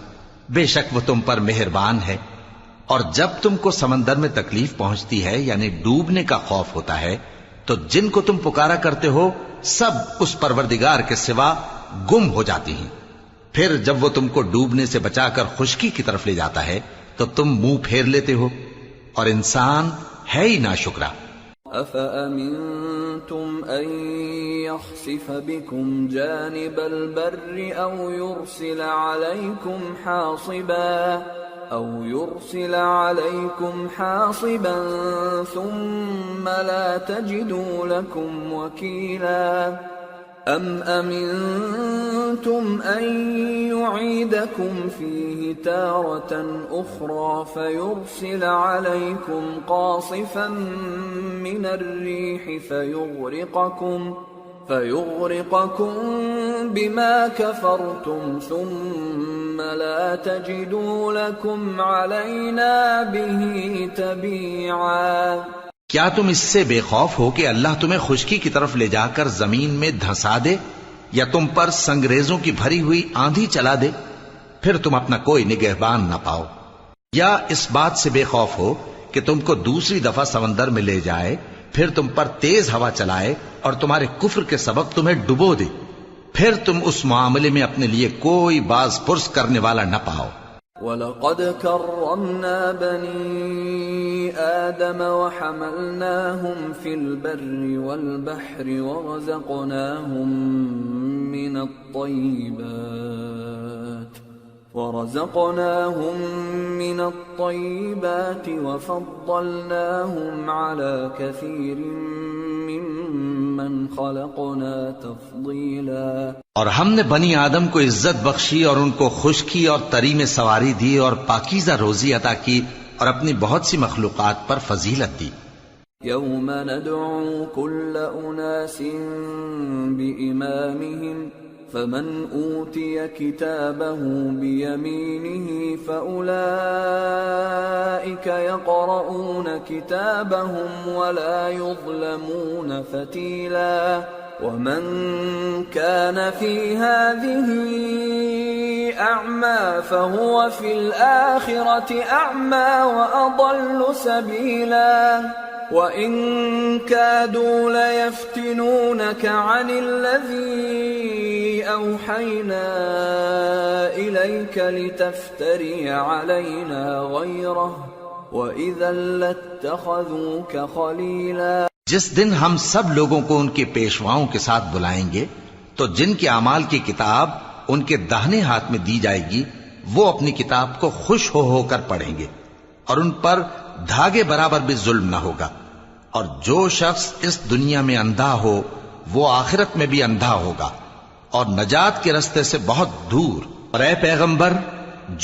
Speaker 3: بے شک وہ تم پر مہربان ہے. اور جب تم کو سمندر میں تکلیف پہنچتی ہے یعنی ڈوبنے کا خوف ہوتا ہے تو جن کو تم پکارا کرتے ہو سب اس پروردگار کے سوا گم ہو جاتی ہیں. پھر جب وہ تم کو ڈوبنے سے بچا کر خشکی کی طرف لے جاتا ہے تو تم منہ پھیر لیتے ہو اور انسان ہے ہی ناشکرا.
Speaker 2: أَفَأَمِنْتُمْ أَنْ يَخْسِفَ بِكُمْ جَانِبَ الْبَرِّ أَوْ يُرْسِلَ عَلَيْكُمْ حَاصِبًا ثُمَّ لَا تَجِدُوا لَكُمْ وَكِيلًا. أَمْ أَمِنْتُمْ أَنْ يُعِيدَكُمْ فِيهِ تَارَةً أُخْرَى فَيُرْسِلَ عَلَيْكُمْ قَاصِفًا مِنَ الرِّيحِ فَيُغْرِقَكُمْ بِمَا كَفَرْتُمْ ثُمَّ لَا تَجِدُوا لَكُمْ عَلَيْنَا بِهِ تَبِيعًا.
Speaker 3: کیا تم اس سے بے خوف ہو کہ اللہ تمہیں خشکی کی طرف لے جا کر زمین میں دھنسا دے یا تم پر سنگریزوں کی بھری ہوئی آندھی چلا دے؟ پھر تم اپنا کوئی نگہبان نہ پاؤ. یا اس بات سے بے خوف ہو کہ تم کو دوسری دفعہ سمندر میں لے جائے، پھر تم پر تیز ہوا چلائے اور تمہارے کفر کے سبب تمہیں ڈبو دے، پھر تم اس معاملے میں اپنے لیے کوئی باز پرس کرنے والا نہ پاؤ۔
Speaker 2: وَلَقَدْ كَرَّمْنَا بَنِي آدَمَ وَحَمَلْنَاهُمْ فِي الْبَرِّ وَالْبَحْرِ ورزقناهم من الطيبات وفضلناهم على كثير ممن خلقنا تفضيلا۔
Speaker 3: اور ہم نے بنی آدم کو عزت بخشی اور ان کو خشکی اور تری میں سواری دی اور پاکیزہ روزی عطا کی اور اپنی بہت سی مخلوقات پر فضیلت دی۔
Speaker 2: يوم ندعو كل أناس بإمامهم فمن أوتي كتابه بيمينه فأولئك يقرؤون كتابهم ولا يظلمون فتيلا ومن كان في هذه أعمى فهو في الآخرة أعمى وأضل سبيلا وَإِن كَادُوا لَيَفْتِنُونَكَ عَنِ الَّذِي أَوْحَيْنَا إِلَيْكَ لِتَفْتَرِيَ عَلَيْنَا غَيْرَهُ وَإِذًا لَاتَّخَذُوكَ خَلِيلًا۔
Speaker 3: جس دن ہم سب لوگوں کو ان کے پیشواؤں کے ساتھ بلائیں گے تو جن کے اعمال کی کتاب ان کے داہنے ہاتھ میں دی جائے گی وہ اپنی کتاب کو خوش ہو کر پڑھیں گے اور ان پر دھاگے برابر بھی ظلم نہ ہوگا۔ اور جو شخص اس دنیا میں اندھا ہو وہ آخرت میں بھی اندھا ہوگا اور نجات کے رستے سے بہت دور۔ اور اے پیغمبر،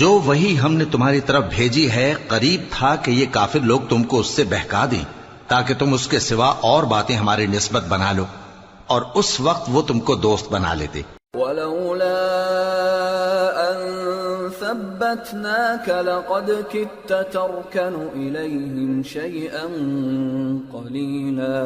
Speaker 3: جو وہی ہم نے تمہاری طرف بھیجی ہے قریب تھا کہ یہ کافر لوگ تم کو اس سے بہکا دیں تاکہ تم اس کے سوا اور باتیں ہماری نسبت بنا لو، اور اس وقت وہ تم کو دوست بنا لیتے۔
Speaker 2: وَلَوْلَا أَن ثَبَّتْنَاكَ لَقَدْ كِدتَّ تَرْكَنُ إِلَيْهِمْ شَيْئًا قَلِيلًا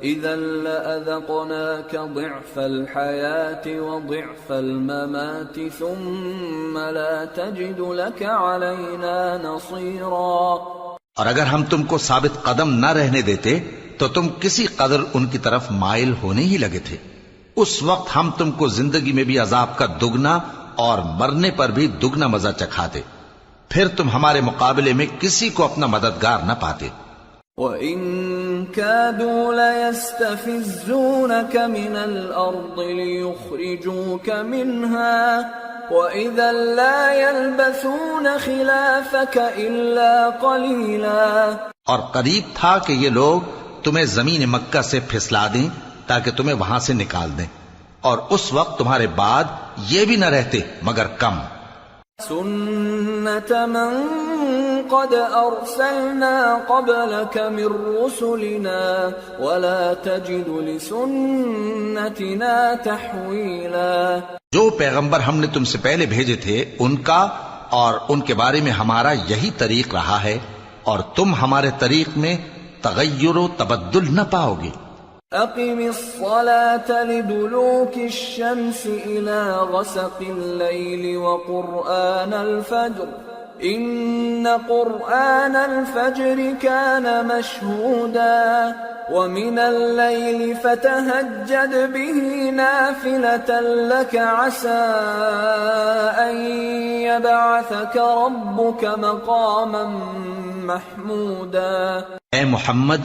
Speaker 2: إِذًا لَأَذَقْنَاكَ ضِعْفَ الْحَيَاةِ وَضِعْفَ الْمَمَاتِ ثُمَّ لَا تَجِدُ لَكَ عَلَيْنَا نَصِيرًا۔
Speaker 3: اور اگر ہم تم کو ثابت قدم نہ رہنے دیتے تو تم کسی قدر ان کی طرف مائل ہونے ہی لگے تھے، اس وقت ہم تم کو زندگی میں بھی عذاب کا دگنا اور مرنے پر بھی دگنا مزہ چکھاتے، پھر تم ہمارے مقابلے میں کسی کو اپنا مددگار نہ پاتے۔
Speaker 2: وَإِن كَادُوا لَيَسْتَفِزُّونَكَ مِنَ الْأَرْضِ لِيُخْرِجُوكَ مِنْهَا وَإِذًا لَا يَلْبَثُونَ خِلَافَكَ إِلَّا قَلِيلًا۔
Speaker 3: اور قریب تھا کہ یہ لوگ تمہیں زمین مکہ سے پھسلا دیں تاکہ تمہیں وہاں سے نکال دیں، اور اس وقت تمہارے بعد یہ بھی نہ رہتے مگر کم۔
Speaker 2: سُنَّةَ مَن قَدْ أَرْسَلْنَا قَبْلَكَ مِن رُّسُلِنَا وَلَا تَجِدُ لِسُنَّتِنَا تَحْوِيلًا۔
Speaker 3: جو پیغمبر ہم نے تم سے پہلے بھیجے تھے ان کا اور ان کے بارے میں ہمارا یہی طریق رہا ہے، اور تم ہمارے طریق میں تغیر و تبدل نہ پاؤ گے۔
Speaker 2: أقم الصلاة لدلوك الشمس إلى غسق الليل وقرآن الفجر إن قرآن الفجر كان مشهودا ومن الليل فتهجد به نافلة لك عسى أن يبعثك ربك مقاما محمودا۔
Speaker 3: اے محمد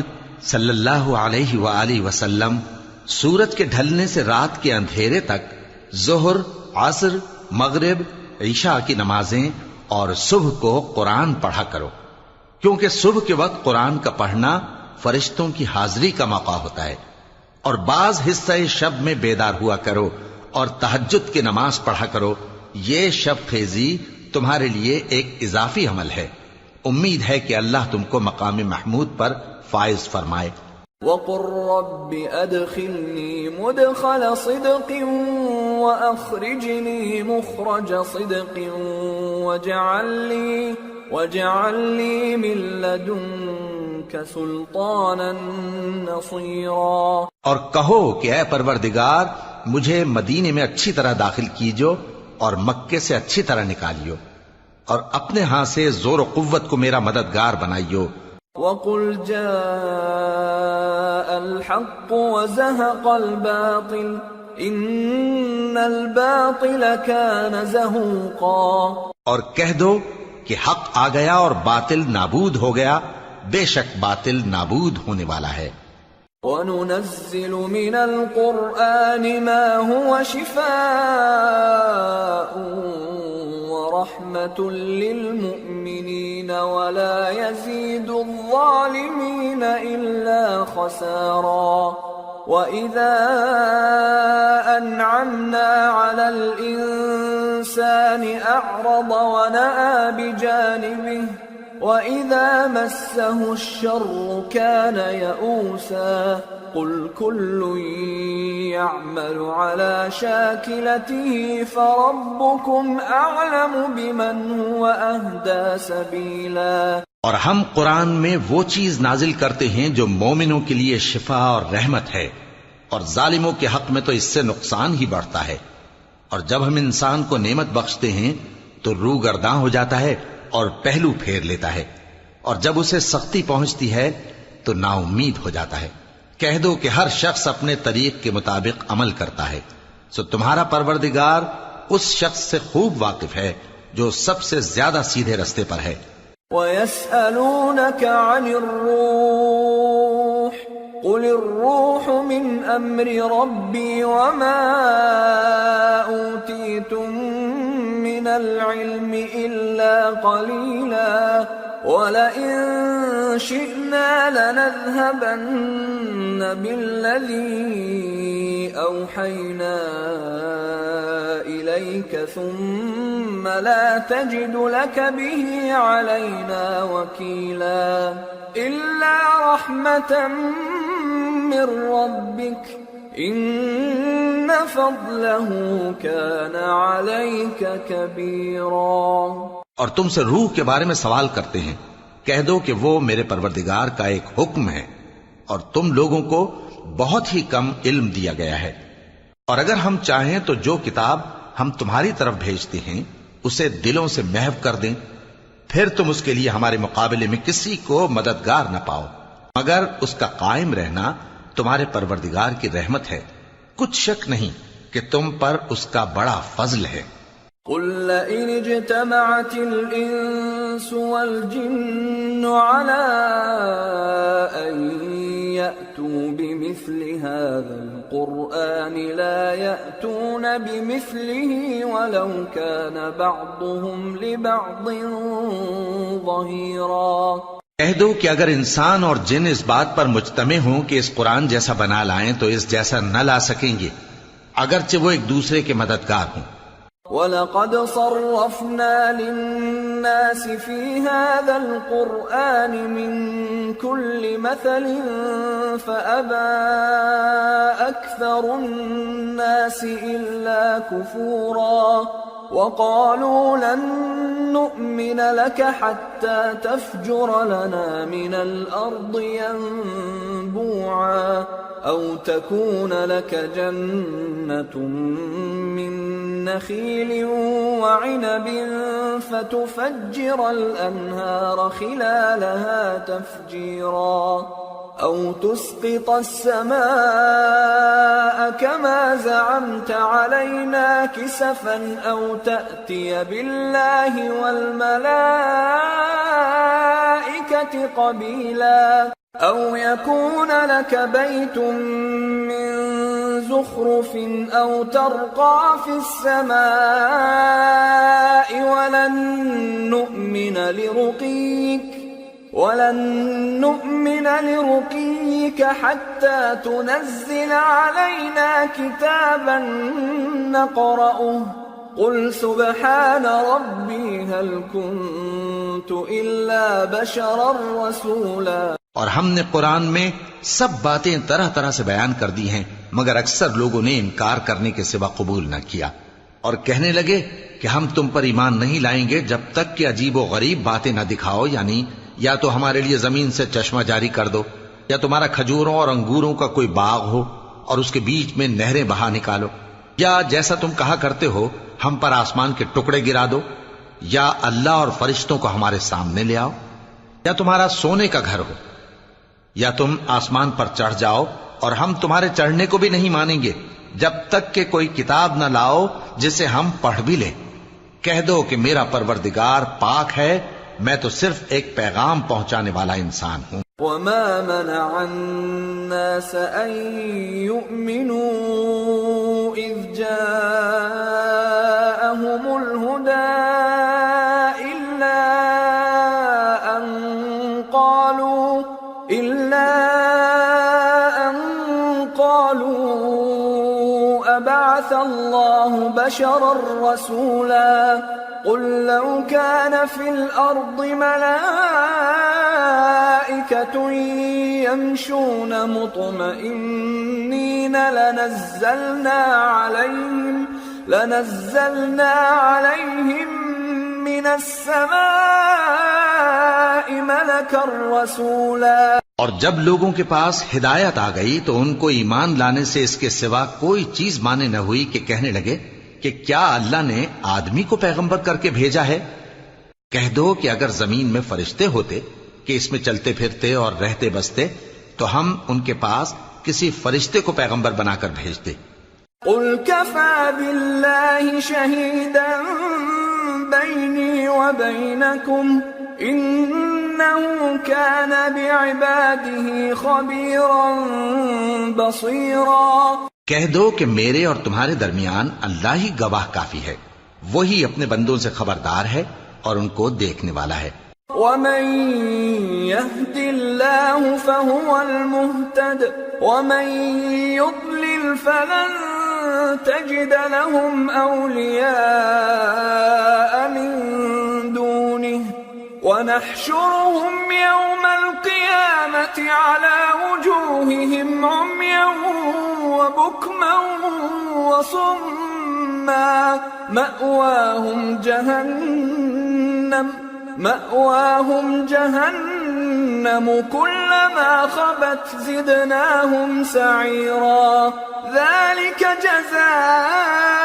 Speaker 3: صلی اللہ علیہ وآلہ وسلم، سورج کے ڈھلنے سے رات کے اندھیرے تک ظہر، عصر، مغرب، عشاء کی نمازیں اور صبح کو قرآن پڑھا کرو، کیونکہ صبح کے وقت قرآن کا پڑھنا فرشتوں کی حاضری کا موقع ہوتا ہے، اور بعض حصہ شب میں بیدار ہوا کرو اور تہجد کی نماز پڑھا کرو۔ یہ شب خیزی تمہارے لیے ایک اضافی عمل ہے، امید ہے کہ اللہ تم کو مقام محمود پر فائز فرمائے۔
Speaker 2: وَقُلْ رَبِّ أَدْخِلْنِي مُدْخَلَ صِدْقٍ وَأَخْرِجْنِي مُخْرَجَ صِدْقٍ وَاجْعَلْ لِي مِن لَّدُنكَ سُلْطَانًا نَّصِيرًا۔
Speaker 3: اور کہو کہ اے پروردگار، مجھے مدینے میں اچھی طرح داخل کیجو اور مکے سے اچھی طرح نکالیو، اور اپنے ہاں سے زور و قوت کو میرا مددگار بنائیو۔
Speaker 2: وَقُلْ جَاءَ الْحَقُّ وَزَهَقَ الْبَاطِلُ إِنَّ الْبَاطِلَ كَانَ زَهُوقًا، اور
Speaker 3: کہہ دو کہ حق آ گیا اور باطل نابود ہو گیا، بے شک باطل نابود ہونے والا ہے۔
Speaker 2: وَنُنَزِّلُ مِنَ الْقُرْآنِ مَا هُوَ شِفَاءٌ وَرَحْمَةٌ لِّلْمُؤْمِنِينَ وَلَا يَزِيدُ الظَّالِمِينَ إِلَّا خَسَارًا۔ وَإِذَا أَنْعَمْنَا عَلَى الْإِنسَانِ أَعْرَضَ وَنَأَىٰ بِجَانِبِهِ وَإِذَا مَسَّهُ الشَّرُّ كَانَ يَئُوسًا۔ قُلْ كُلٌّ يَعْمَلُ عَلَى شَاكِلَتِهِ فَرَبُّكُمْ أَعْلَمُ بِمَنْ هُوَ أَهْدَىٰ سَبِيلًا۔
Speaker 3: اور ہم قرآن میں وہ چیز نازل کرتے ہیں جو مومنوں کے لیے شفا اور رحمت ہے، اور ظالموں کے حق میں تو اس سے نقصان ہی بڑھتا ہے۔ اور جب ہم انسان کو نعمت بخشتے ہیں تو روح گرداں ہو جاتا ہے اور پہلو پھیر لیتا ہے، اور جب اسے سختی پہنچتی ہے تو نا امید ہو جاتا ہے۔ کہہ دو کہ ہر شخص اپنے طریق کے مطابق عمل کرتا ہے، سو تمہارا پروردگار اس شخص سے خوب واقف ہے جو سب سے زیادہ سیدھے رستے پر ہے۔
Speaker 2: وَيَسْأَلُونَكَ عَنِ الرُّوحِ قُلِ الرُّوحُ مِنْ أَمْرِ رَبِّي وَمَا أُوتِيتُم مِّنَ الْعِلْمِ إِلَّا قَلِيلًا وَلَئِن شِئْنَا لَنَذْهَبَنَّ بِالَّذِي أَوْحَيْنَا إِلَيْكَ ثُمَّ لَا تَجِدُ لَكَ بِهِ عَلَيْنَا وَكِيلًا إِلَّا رَحْمَةً مِّن رَّبِّكَ إِنَّ فَضْلَهُ كَانَ عَلَيْكَ كَبِيرًا۔
Speaker 3: اور تم سے روح کے بارے میں سوال کرتے ہیں، کہہ دو کہ وہ میرے پروردگار کا ایک حکم ہے، اور تم لوگوں کو بہت ہی کم علم دیا گیا ہے۔ اور اگر ہم چاہیں تو جو کتاب ہم تمہاری طرف بھیجتے ہیں اسے دلوں سے محو کر دیں، پھر تم اس کے لیے ہمارے مقابلے میں کسی کو مددگار نہ پاؤ، مگر اس کا قائم رہنا تمہارے پروردگار کی رحمت ہے، کچھ شک نہیں کہ تم پر اس کا بڑا فضل ہے۔
Speaker 2: قُلْ لَئِنِ اجْتَمَعَتِ الْإِنسُ وَالْجِنُّ عَلَىٰ أَن يَأْتُوا بِمِثْلِ هَٰذَا الْقُرْآنِ لَا يَأْتُونَ بِمِثْلِهِ وَلَوْ كَانَ بَعْضُهُمْ لِبَعْضٍ ظَهِيرًا۔
Speaker 3: کہہ دو کہ اگر انسان اور جن اس بات پر مجتمع ہوں کہ اس قرآن جیسا بنا لائیں تو اس جیسا نہ لا سکیں گے، اگرچہ وہ ایک دوسرے کے مددگار ہوں۔
Speaker 2: وَلَقَدْ صَرَّفْنَا لِلنَّاسِ فِي هَذَا الْقُرْآنِ مِنْ كُلِّ مَثَلٍ فَأَبَىٰ أَكْثَرُ النَّاسِ إِلَّا كُفُورًا وَقَالُوا لَن نُّؤْمِنَ لَكَ حَتَّىٰ تَفْجُرَ لَنَا مِنَ الْأَرْضِ يَنبُوعًا أَوْ تَكُونَ لَكَ جَنَّةٌ مِّن نَّخِيلٍ وَعِنَبٍ فَتُفَجِّرَ الْأَنْهَارَ خِلَالَهَا تَفْجِيرًا أَوْ تُسْقِطَ السَّمَاءَ كَمَا زَعَمْتَ عَلَيْنَا كِسَفًا أَوْ تَأْتِيَ بِاللَّهِ وَالْمَلَائِكَةِ قَبِيلًا أَوْ يَكُونَ لَكَ بَيْتٌ مِّن زُخْرُفٍ أَوْ تَرْقَىٰ فِي السَّمَاءِ وَلَن نُّؤْمِنَ لِرُقِيِّكَ حَتَّىٰ تُنَزِّلَ عَلَيْنَا كِتَابًا نَّقْرَؤُهُ قُلْ سُبْحَانَ رَبِّي هَلْ كُنتُ إِلَّا بَشَرًا رَّسُولًا۔
Speaker 3: اور ہم نے قرآن میں سب باتیں طرح طرح سے بیان کر دی ہیں، مگر اکثر لوگوں نے انکار کرنے کے سوا قبول نہ کیا، اور کہنے لگے کہ ہم تم پر ایمان نہیں لائیں گے جب تک کہ عجیب و غریب باتیں نہ دکھاؤ، یعنی یا تو ہمارے لیے زمین سے چشمہ جاری کر دو، یا تمہارا کھجوروں اور انگوروں کا کوئی باغ ہو اور اس کے بیچ میں نہریں بہا نکالو، یا جیسا تم کہا کرتے ہو ہم پر آسمان کے ٹکڑے گرا دو، یا اللہ اور فرشتوں کو ہمارے سامنے لے آؤ، یا تمہارا سونے کا گھر ہو، یا تم آسمان پر چڑھ جاؤ اور ہم تمہارے چڑھنے کو بھی نہیں مانیں گے جب تک کہ کوئی کتاب نہ لاؤ جسے ہم پڑھ بھی لیں۔ کہہ دو کہ میرا پروردگار پاک ہے، میں تو صرف ایک پیغام پہنچانے والا انسان ہوں۔
Speaker 2: وما منع الناس أن يؤمنوا إذ جاءهم الهدى إلا أن قالوا أبعث الله بشرا رسولا قل لو كان في الأرض ملائكة يمشون مطمئنين لنزلنا عليهم من السماء ملكا رسولا۔
Speaker 3: اور جب لوگوں کے پاس ہدایت آ گئی تو ان کو ایمان لانے سے اس کے سوا کوئی چیز مانے نہ ہوئی کہ کہنے لگے کہ کیا اللہ نے آدمی کو پیغمبر کر کے بھیجا ہے؟ کہہ دو کہ اگر زمین میں فرشتے ہوتے کہ اس میں چلتے پھرتے اور رہتے بستے تو ہم ان کے پاس کسی فرشتے کو پیغمبر بنا کر بھیجتے۔
Speaker 2: قل كفى بالله شهيدا بيني وبينكم إنه كان بعباده خبيرا بصيرا۔
Speaker 3: کہہ دو کہ میرے اور تمہارے درمیان اللہ ہی گواہ کافی ہے، وہی اپنے بندوں سے خبردار ہے اور ان کو دیکھنے والا ہے۔
Speaker 2: ومن يهد الله فهو المهتد ومن يضلل فلن تجد لهم أولياء من دونه ونحشرهم يوم القيامة على وجوههم عميا وبكما وصما مأواهم جهنم كلما خبت زدناهم سعيرا ذلك جزاؤهم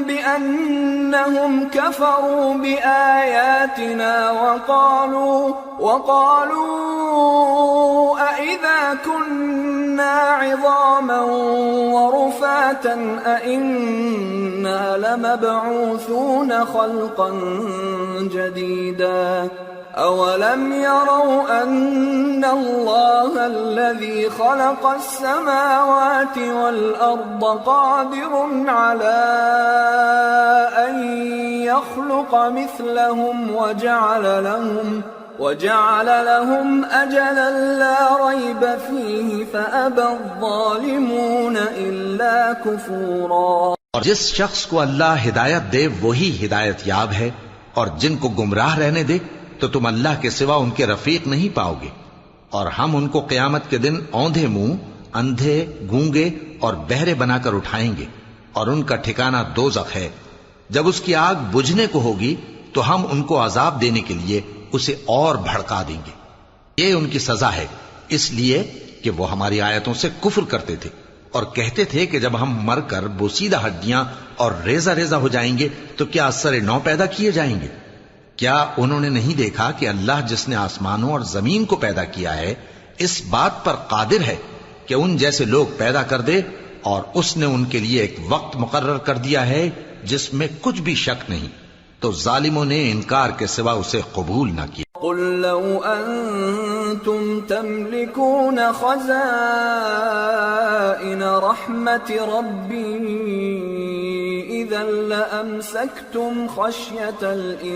Speaker 2: بأنهم كفروا بآياتنا وقالوا أئذا كنا عظاما ورفاتا أئنا لمبعوثون خلقا جديدا أولم يروا أن الله الذي خلق السماوات والأرض قادر على أن يخلق مثلهم وجعل لهم أجلا لا ريب فيه فأبى الظالمون إلا كفورا۔
Speaker 3: اور جس شخص کو اللہ ہدایت دے وہی ہدایت یاب ہے، اور جن کو گمراہ رہنے دے تو تم اللہ کے سوا ان کے رفیق نہیں پاؤ گے۔ اور ہم ان کو قیامت کے دن اوندھے منہ، اندھے، گونگے اور بہرے بنا کر اٹھائیں گے، اور ان کا ٹھکانہ دوزخ ہے۔ جب اس کی آگ بجھنے کو ہوگی تو ہم ان کو عذاب دینے کے لیے اسے اور بھڑکا دیں گے۔ یہ ان کی سزا ہے، اس لیے کہ وہ ہماری آیتوں سے کفر کرتے تھے اور کہتے تھے کہ جب ہم مر کر بوسیدہ ہڈیاں اور ریزہ ریزہ ہو جائیں گے تو کیا اثر نو پیدا کیے جائیں گے؟ کیا انہوں نے نہیں دیکھا کہ اللہ جس نے آسمانوں اور زمین کو پیدا کیا ہے اس بات پر قادر ہے کہ ان جیسے لوگ پیدا کر دے، اور اس نے ان کے لیے ایک وقت مقرر کر دیا ہے جس میں کچھ بھی شک نہیں، تو ظالموں نے انکار کے سوا اسے قبول نہ کیا۔
Speaker 2: قل لو أنتم تملكون خزائن رحمة ربي إذا لأمسكتم خشية الإنفاق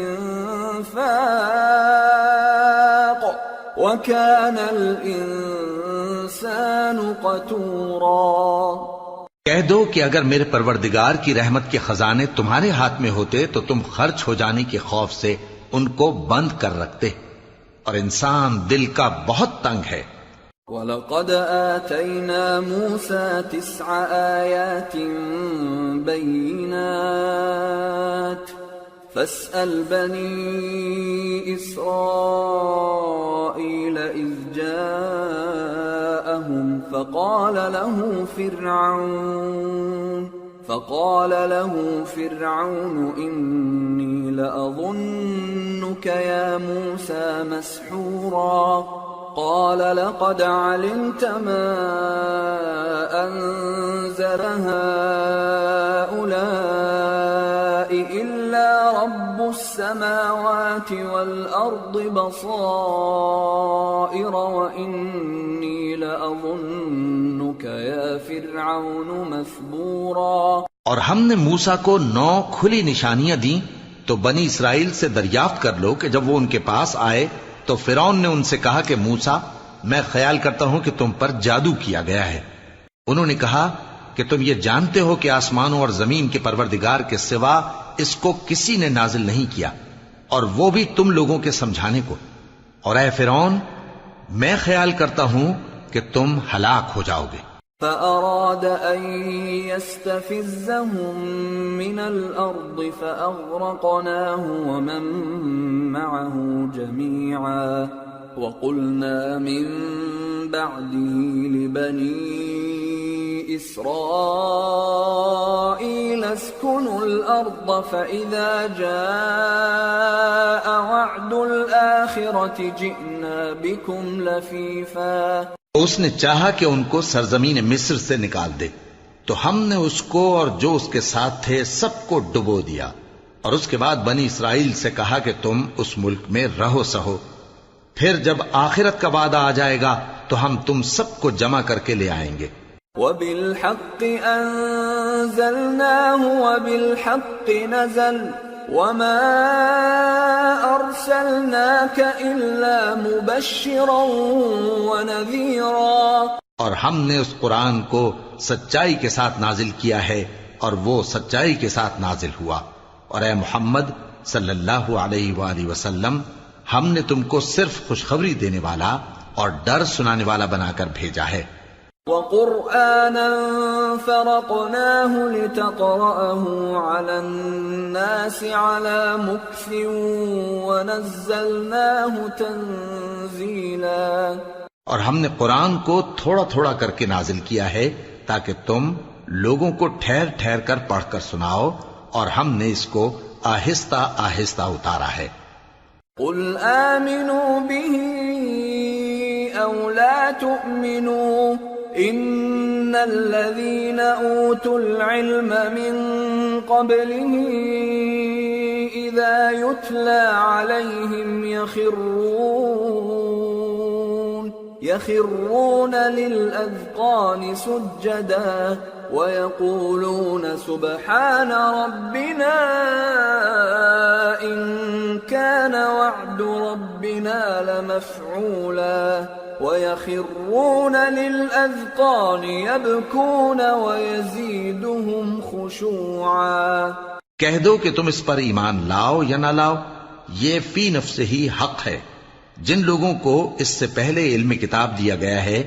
Speaker 2: وكان الإنسان قتورا۔
Speaker 3: کہہ دو کہ اگر میرے پروردگار کی رحمت کے خزانے تمہارے ہاتھ میں ہوتے تو تم خرچ ہو جانے کے خوف سے ان کو بند کر رکھتے، اور انسان دل کا بہت تنگ ہے۔
Speaker 2: وَلَقَدْ آتَيْنَا مُوسَى 9 آيَاتٍ بَيِّنَاتٍ فَاسْأَلْ بَنِي إِسْرَائِيلَ إِذْ جَاءَهُمْ فَقَالَ فقال له فرعون إني لأظنك يا موسى مسحورا قال لقد علمت ما أنزل هؤلاء إلا رب السماوات والأرض بصائر وإني لأظنك يا فرعون مثبورا.
Speaker 3: اور ہم نے موسیٰ کو 9 کھلی نشانیاں دیں تو بنی اسرائیل سے دریافت کر لو کہ جب وہ ان کے پاس آئے تو فرعون نے ان سے کہا کہ موسیٰ میں خیال کرتا ہوں کہ تم پر جادو کیا گیا ہے. انہوں نے کہا کہ تم یہ جانتے ہو کہ آسمانوں اور زمین کے پروردگار کے سوا اس کو کسی نے نازل نہیں کیا اور وہ بھی تم لوگوں کے سمجھانے کو. اور اے فرعون میں خیال کرتا ہوں کہ تم ہلاک ہو جاؤ گے.
Speaker 2: فأراد أن يستفزهم من الأرض فأغرقناه ومن معه جميعا وقلنا من بعده لبني إسرائيل اسكنوا الأرض فإذا جاء وعد الآخرة جئنا بكم لفيفا.
Speaker 3: اس نے چاہا کہ ان کو سرزمین مصر سے نکال دے تو ہم نے اس کو اور جو اس کے ساتھ تھے سب کو ڈبو دیا. اور اس کے بعد بنی اسرائیل سے کہا کہ تم اس ملک میں رہو سہو، پھر جب آخرت کا وعدہ آ جائے گا تو ہم تم سب کو جمع کر کے لے آئیں گے.
Speaker 2: وَبِالْحَقِّ أَنزَلْنَاهُ وَبِالْحَقِّ نَزَلَ وَمَا أَرْسَلْنَاكَ إِلَّا مُبَشِّرًا وَنَذِيرًا. اور ہم نے اس قرآن کو سچائی کے ساتھ نازل کیا ہے اور وہ سچائی کے ساتھ نازل ہوا. اور اے محمد صلی اللہ علیہ وآلہ وسلم ہم نے تم کو صرف خوشخبری دینے والا اور ڈر سنانے والا بنا کر بھیجا ہے. وَقُرْآنًا فَرَقْنَاهُ لِتَقْرَأَهُ عَلَى النَّاسِ عَلَى مُكْثٍ وَنَزَّلْنَاهُ تَنزِيلًا.
Speaker 3: اور ہم نے قرآن کو تھوڑا تھوڑا کر کے نازل کیا ہے تاکہ تم لوگوں کو ٹھہر ٹھہر کر پڑھ کر سناؤ، اور ہم نے اس کو آہستہ آہستہ اتارا ہے.
Speaker 2: قُلْ آمِنُوا بِهِ أَوْ لَا تُؤْمِنُوا إِنَّ الَّذِينَ أُوتُوا الْعِلْمَ مِنْ قَبْلِهِ إِذَا يُتْلَى عَلَيْهِمْ يَخِرُّونَ لِلْأَذْقَانِ سُجَّدًا وَيَقُولُونَ سُبْحَانَ رَبِّنَا إِن كَانَ وَعْدُ رَبِّنَا لَمَفْعُولًا وَيَخِرُّونَ لِلْأَذْقَانِ يَبْكُونَ وَيَزِيدُهُمْ خُشُوعًا.
Speaker 3: کہہ دو کہ تم اس پر ایمان لاؤ یا نہ لاؤ، یہ فی نفسہ ہی حق ہے. جن لوگوں کو اس سے پہلے علم کتاب دیا گیا ہے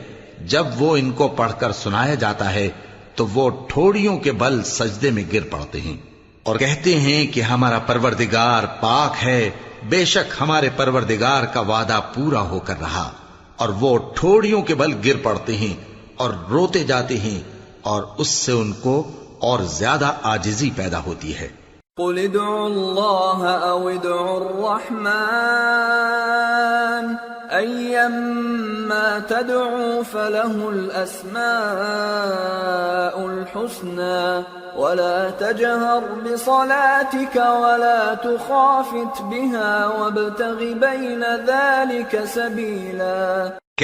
Speaker 3: جب وہ ان کو پڑھ کر سنایا جاتا ہے تو وہ ٹھوڑیوں کے بل سجدے میں گر پڑتے ہیں اور کہتے ہیں کہ ہمارا پروردگار پاک ہے، بے شک ہمارے پروردگار کا وعدہ پورا ہو کر رہا. اور وہ ٹھوڑیوں کے بل گر پڑتے ہیں اور روتے جاتے ہیں اور اس سے ان کو اور زیادہ عاجزی پیدا ہوتی ہے.
Speaker 2: قُلِ ادْعُوا اللَّهَ أَوِ ادْعُوا الرَّحْمَنَ أَيَّمَّا تَدْعُوا فَلَهُ الْأَسْمَاءُ الْحُسْنَى وَلَا تَجْهَرْ بِصَلَاتِكَ وَلَا تُخَافِتْ بِهَا وَابْتَغِ بَيْنَ ذَلِكَ سَبِيلًا.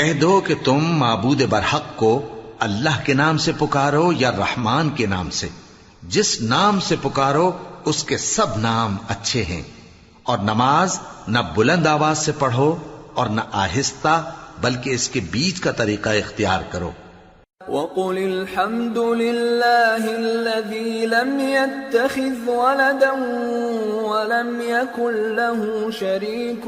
Speaker 3: کہہ دو کہ تم معبود برحق کو اللہ کے نام سے پکارو یا رحمان کے نام سے، جس نام سے پکارو اس کے سب نام اچھے ہیں. اور نماز نہ بلند آواز سے پڑھو اور نہ آہستہ، بلکہ اس کے بیچ کا طریقہ اختیار کرو.
Speaker 2: وَقُلِ الْحَمْدُ لِلَّهِ الَّذِي لَمْ يَتَّخِذْ وَلَدًا وَلَمْ يَكُنْ لَهُ شَرِيكٌ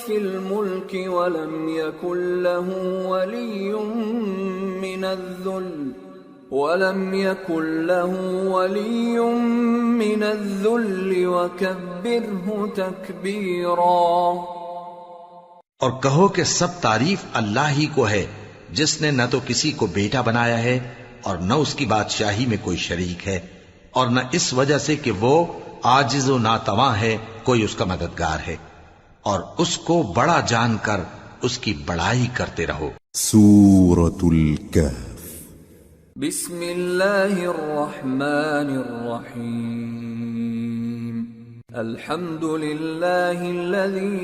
Speaker 2: فِي الْمُلْكِ وَلَمْ يَكُنْ لَهُ وَلِيٌّ مِّنَ الذُّلِّ وَكَبِّرْهُ تَكْبِيرًا.
Speaker 3: اور کہو کہ سب تعریف اللہ ہی کو ہے، جس نے نہ تو کسی کو بیٹا بنایا ہے
Speaker 2: اور نہ اس کی بادشاہی میں کوئی شریک ہے، اور نہ اس وجہ سے کہ وہ عاجز و ناتواں ہے کوئی اس کا مددگار ہے، اور اس کو بڑا جان کر اس کی بڑائی کرتے رہو۔
Speaker 1: سورة الكهف
Speaker 4: بسم اللہ الرحمن الرحیم الحمد للہ الذی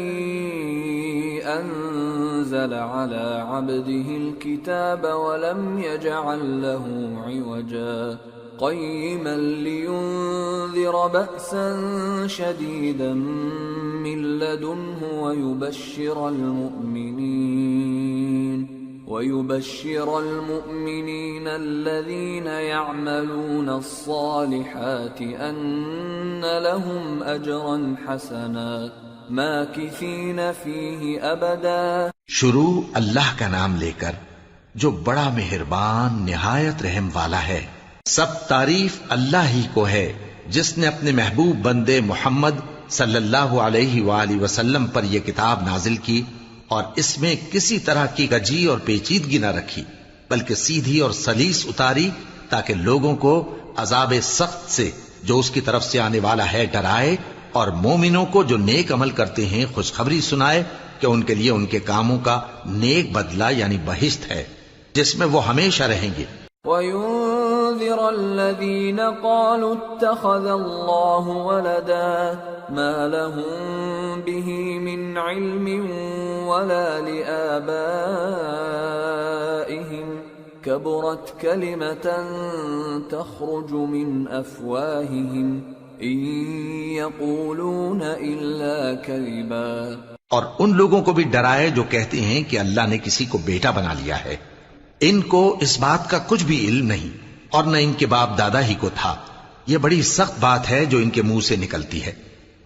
Speaker 4: انزل على عبده الكتاب ولم يجعل له عوجا قيما لينذر بأسا شديدا من لدنه ويبشر المؤمنين الذين يعملون الصالحات أن لهم أجرا حسنا ماكثين فيه أبدا۔
Speaker 2: شروع اللہ کا نام لے کر جو بڑا مہربان نہایت رحم والا ہے۔ سب تعریف اللہ ہی کو ہے جس نے اپنے محبوب بندے محمد صلی اللہ علیہ وآلہ وسلم پر یہ کتاب نازل کی اور اس میں کسی طرح کی گجی اور پیچیدگی نہ رکھی، بلکہ سیدھی اور سلیس اتاری تاکہ لوگوں کو عذاب سخت سے جو اس کی طرف سے آنے والا ہے ڈرائے، اور مومنوں کو جو نیک عمل کرتے ہیں خوشخبری سنائے کہ ان کے لیے ان کے کاموں کا نیک بدلہ یعنی بہشت ہے جس میں وہ ہمیشہ رہیں گے۔
Speaker 4: وَيُنذِرَ الَّذِينَ قَالُوا اتَّخَذَ اللَّهُ وَلَدًا مَا لَهُم بِهِ مِنْ عِلْمٍ وَلَا لِآبَائِهِمْ كَبُرَتْ كَلِمَةً تَخْرُجُ مِنْ أَفْوَاهِهِمْ إِن يَقُولُونَ إِلَّا كَذِبًا۔
Speaker 2: اور ان لوگوں کو بھی ڈرائے جو کہتے ہیں کہ اللہ نے کسی کو بیٹا بنا لیا ہے، ان کو اس بات کا کچھ بھی علم نہیں اور نہ ان کے باپ دادا ہی کو تھا۔ یہ بڑی سخت بات ہے جو ان کے منہ سے نکلتی ہے،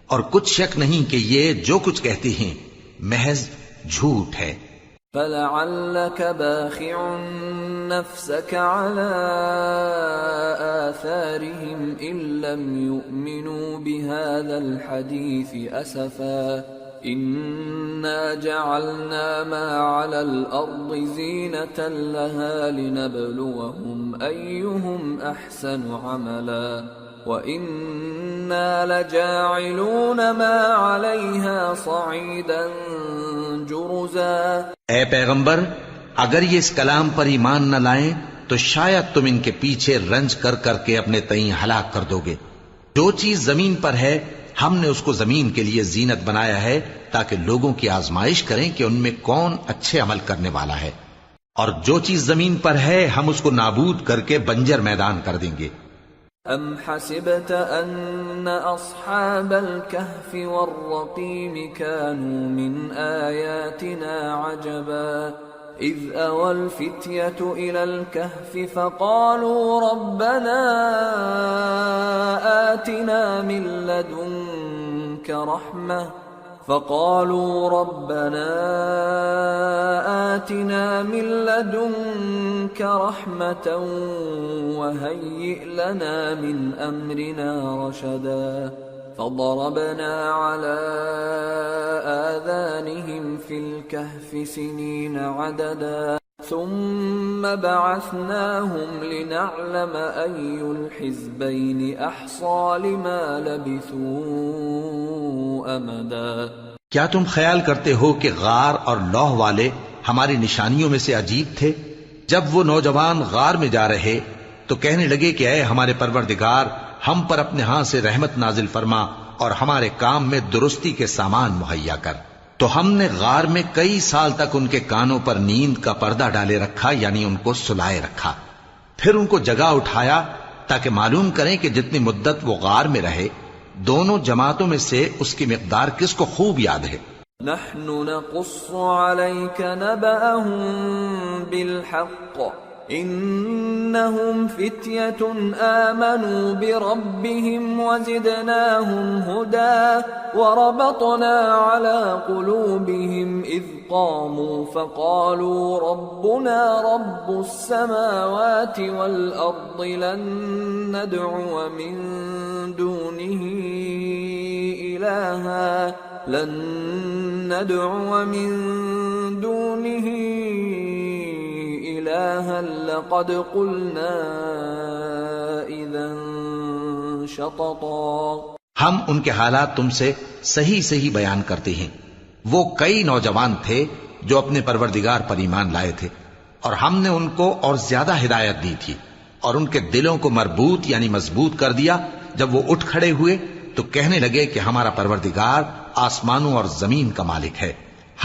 Speaker 2: اور کچھ شک نہیں کہ یہ جو کچھ کہتے ہیں محض جھوٹ ہے۔
Speaker 4: فَلَعَلَّكَ بَاخِعٌ نَفْسَكَ عَلَىٰ آثَارِهِمْ إِن لَّمْ يُؤْمِنُوا بِهَٰذَا الْحَدِيثِ أَسَفًا إِنَّا جَعَلْنَا مَا عَلَى الْأَرْضِ زِينَةً لَهَا لِنَبْلُوَهُمْ أَيُّهُمْ أَحْسَنُ عَمَلًا وَإِنَّا لَجَاعِلُونَ مَا عَلَيْهَا صَعِيدًا جُرُزًا۔
Speaker 2: اے پیغمبر، اگر یہ اس کلام پر ایمان نہ لائیں تو شاید تم ان کے پیچھے رنج کر کر کے اپنے تئیں ہلاک کر دو گے۔ جو چیز زمین پر ہے ہم نے اس کو زمین کے لیے زینت بنایا ہے تاکہ لوگوں کی آزمائش کریں کہ ان میں کون اچھے عمل کرنے والا ہے، اور جو چیز زمین پر ہے ہم اس کو نابود کر کے بنجر میدان کر دیں گے۔
Speaker 4: ام حسبت ان اصحاب الكهف والرقيم كانوا من آياتنا عجبا اذ اوى الفتية الى الكهف فقالوا ربنا آتنا من لدنك رحمة وهيئ لنا من أمرنا رشدا فضربنا على آذانهم في الكهف سنين عددا ثم بعثناهم لنعلم أي الحزبين أحصى لما لبثوا أمدا۔
Speaker 2: کیا تم خیال کرتے ہو کہ غار اور لوح والے ہماری نشانیوں میں سے عجیب تھے؟ جب وہ نوجوان غار میں جا رہے تو کہنے لگے کہ اے ہمارے پروردگار، ہم پر اپنے ہاں سے رحمت نازل فرما اور ہمارے کام میں درستی کے سامان مہیا کر۔ تو ہم نے غار میں کئی سال تک ان کے کانوں پر نیند کا پردہ ڈالے رکھا، یعنی ان کو سلائے رکھا، پھر ان کو جگا اٹھایا تاکہ معلوم کریں کہ جتنی مدت وہ غار میں رہے دونوں جماعتوں میں سے اس کی مقدار کس کو خوب یاد ہے۔
Speaker 4: نحن نقص عليك نبأهم بالحق انهم فتية آمنوا بربهم وزدناهم هدى وربطنا على قلوبهم إذ قاموا فقالوا ربنا رب السماوات والأرض لن ندعو من دونه إلها إلها لقد قلنا إذا شططا.
Speaker 2: ہم ان کے حالات تم سے صحیح بیان کرتے ہیں. وہ کئی نوجوان تھے جو اپنے پروردگار پر ایمان لائے تھے، اور ہم نے ان کو اور زیادہ ہدایت دی تھی، اور ان کے دلوں کو مربوط یعنی مضبوط کر دیا. جب وہ اٹھ کھڑے ہوئے تو کہنے لگے کہ ہمارا پروردگار آسمانوں اور زمین کا مالک ہے،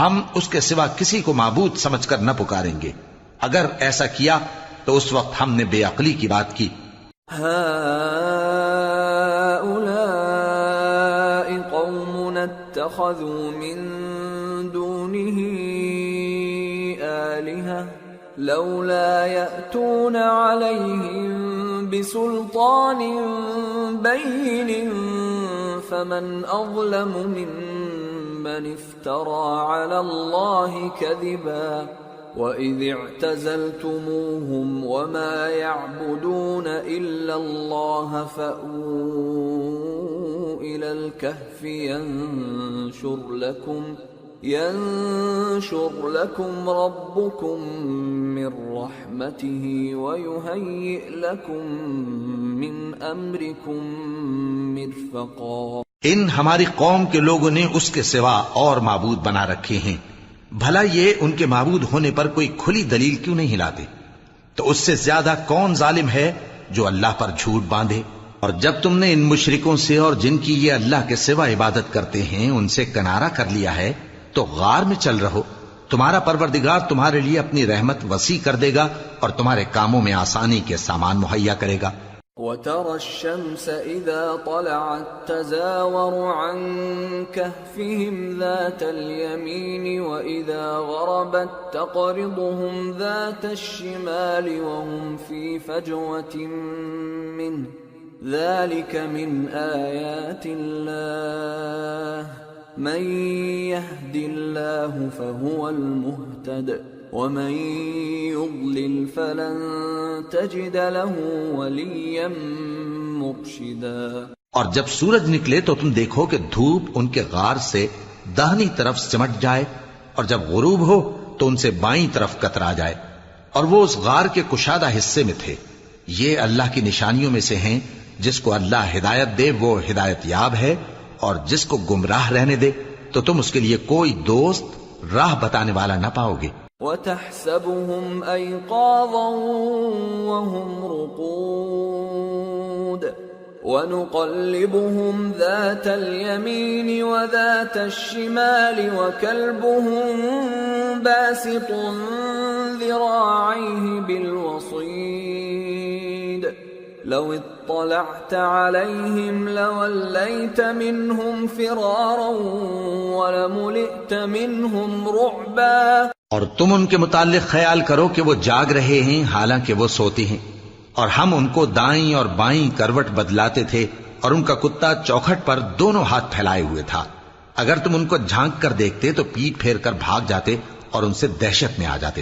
Speaker 2: ہم اس کے سوا کسی کو معبود سمجھ کر نہ پکاریں گے. اگر ایسا کیا تو اس وقت ہم نے بے عقلی کی بات کی.
Speaker 4: اتخذوا من دونه آلهة لولا يأتون عليهم بسلطان بين فمن أظلم ممن افترى على الله كذبا. وَإِذِ اعْتَزَلْتُمُوهُمْ وَمَا يَعْبُدُونَ إِلَّا اللَّهَ فَأْوُوا إِلَى الْكَهْفِ يَنشُرْ لَكُمْ رَبُّكُمْ مِنْ رَحْمَتِهِ وَيُهَيِّئْ لَكُمْ مِنْ أَمْرِكُمْ مِرْفَقًا.
Speaker 2: ان ہماری قوم کے لوگوں نے اس کے سوا اور معبود بنا رکھے ہیں، بھلا یہ ان کے معبود ہونے پر کوئی کھلی دلیل کیوں نہیں ہلاتے؟ تو اس سے زیادہ کون ظالم ہے جو اللہ پر جھوٹ باندھے؟ اور جب تم نے ان مشرکوں سے اور جن کی یہ اللہ کے سوا عبادت کرتے ہیں ان سے کنارہ کر لیا ہے تو غار میں چل رہو. تمہارا پروردگار تمہارے لیے اپنی رحمت وسیع کر دے گا اور تمہارے کاموں میں آسانی کے سامان مہیا کرے گا.
Speaker 4: وَتَرَى الشَّمْسَ إِذَا طَلَعَتْ تَزَاوَرُ عَنْ كَهْفِهِمْ ذَاتَ الْيَمِينِ وَإِذَا غَرَبَتْ تَقْرِضُهُمْ ذَاتَ الشِّمَالِ وَهُمْ فِي فَجْوَةٍ مِّنْهُ ذَلِكَ مِنْ آيَاتِ اللَّهِ مَنْ يَهْدِ اللَّهُ فَهُوَ الْمُهْتَدِ وَمَن يُضْلِلْ فَلَن تَجِدَ لَهُ وَلِيًّا مُرْشِدًا.
Speaker 2: اور جب سورج نکلے تو تم دیکھو کہ دھوپ ان کے غار سے داہنی طرف سمٹ جائے، اور جب غروب ہو تو ان سے بائیں طرف کترا جائے، اور وہ اس غار کے کشادہ حصے میں تھے. یہ اللہ کی نشانیوں میں سے ہیں. جس کو اللہ ہدایت دے وہ ہدایت یاب ہے، اور جس کو گمراہ رہنے دے تو تم اس کے لیے کوئی دوست راہ بتانے والا نہ پاؤ گے.
Speaker 4: وَتَحْسَبُهُمْ أَيْقَاظًا وَهُمْ رُقُودٌ وَنُقَلِّبُهُمْ ذَاتَ الْيَمِينِ وَذَاتَ الشِّمَالِ وَكَلْبُهُمْ بَاسِطٌ ذِرَاعَيْهِ بِالْوَصِيدِ لَوِ اطَّلَعْتَ عَلَيْهِمْ لَوَلَّيْتَ مِنْهُمْ فِرَارًا وَلَمُلِئْتَ مِنْهُمْ رُعْبًا.
Speaker 2: اور تم ان کے متعلق خیال کرو کہ وہ جاگ رہے ہیں حالانکہ وہ سوتے ہیں، اور ہم ان کو دائیں اور بائیں کروٹ بدلاتے تھے، اور ان کا کتا چوکھٹ پر دونوں ہاتھ پھیلائے ہوئے تھا. اگر تم ان کو جھانک کر دیکھتے تو پیٹ پھیر کر بھاگ جاتے اور ان سے دہشت میں آ جاتے.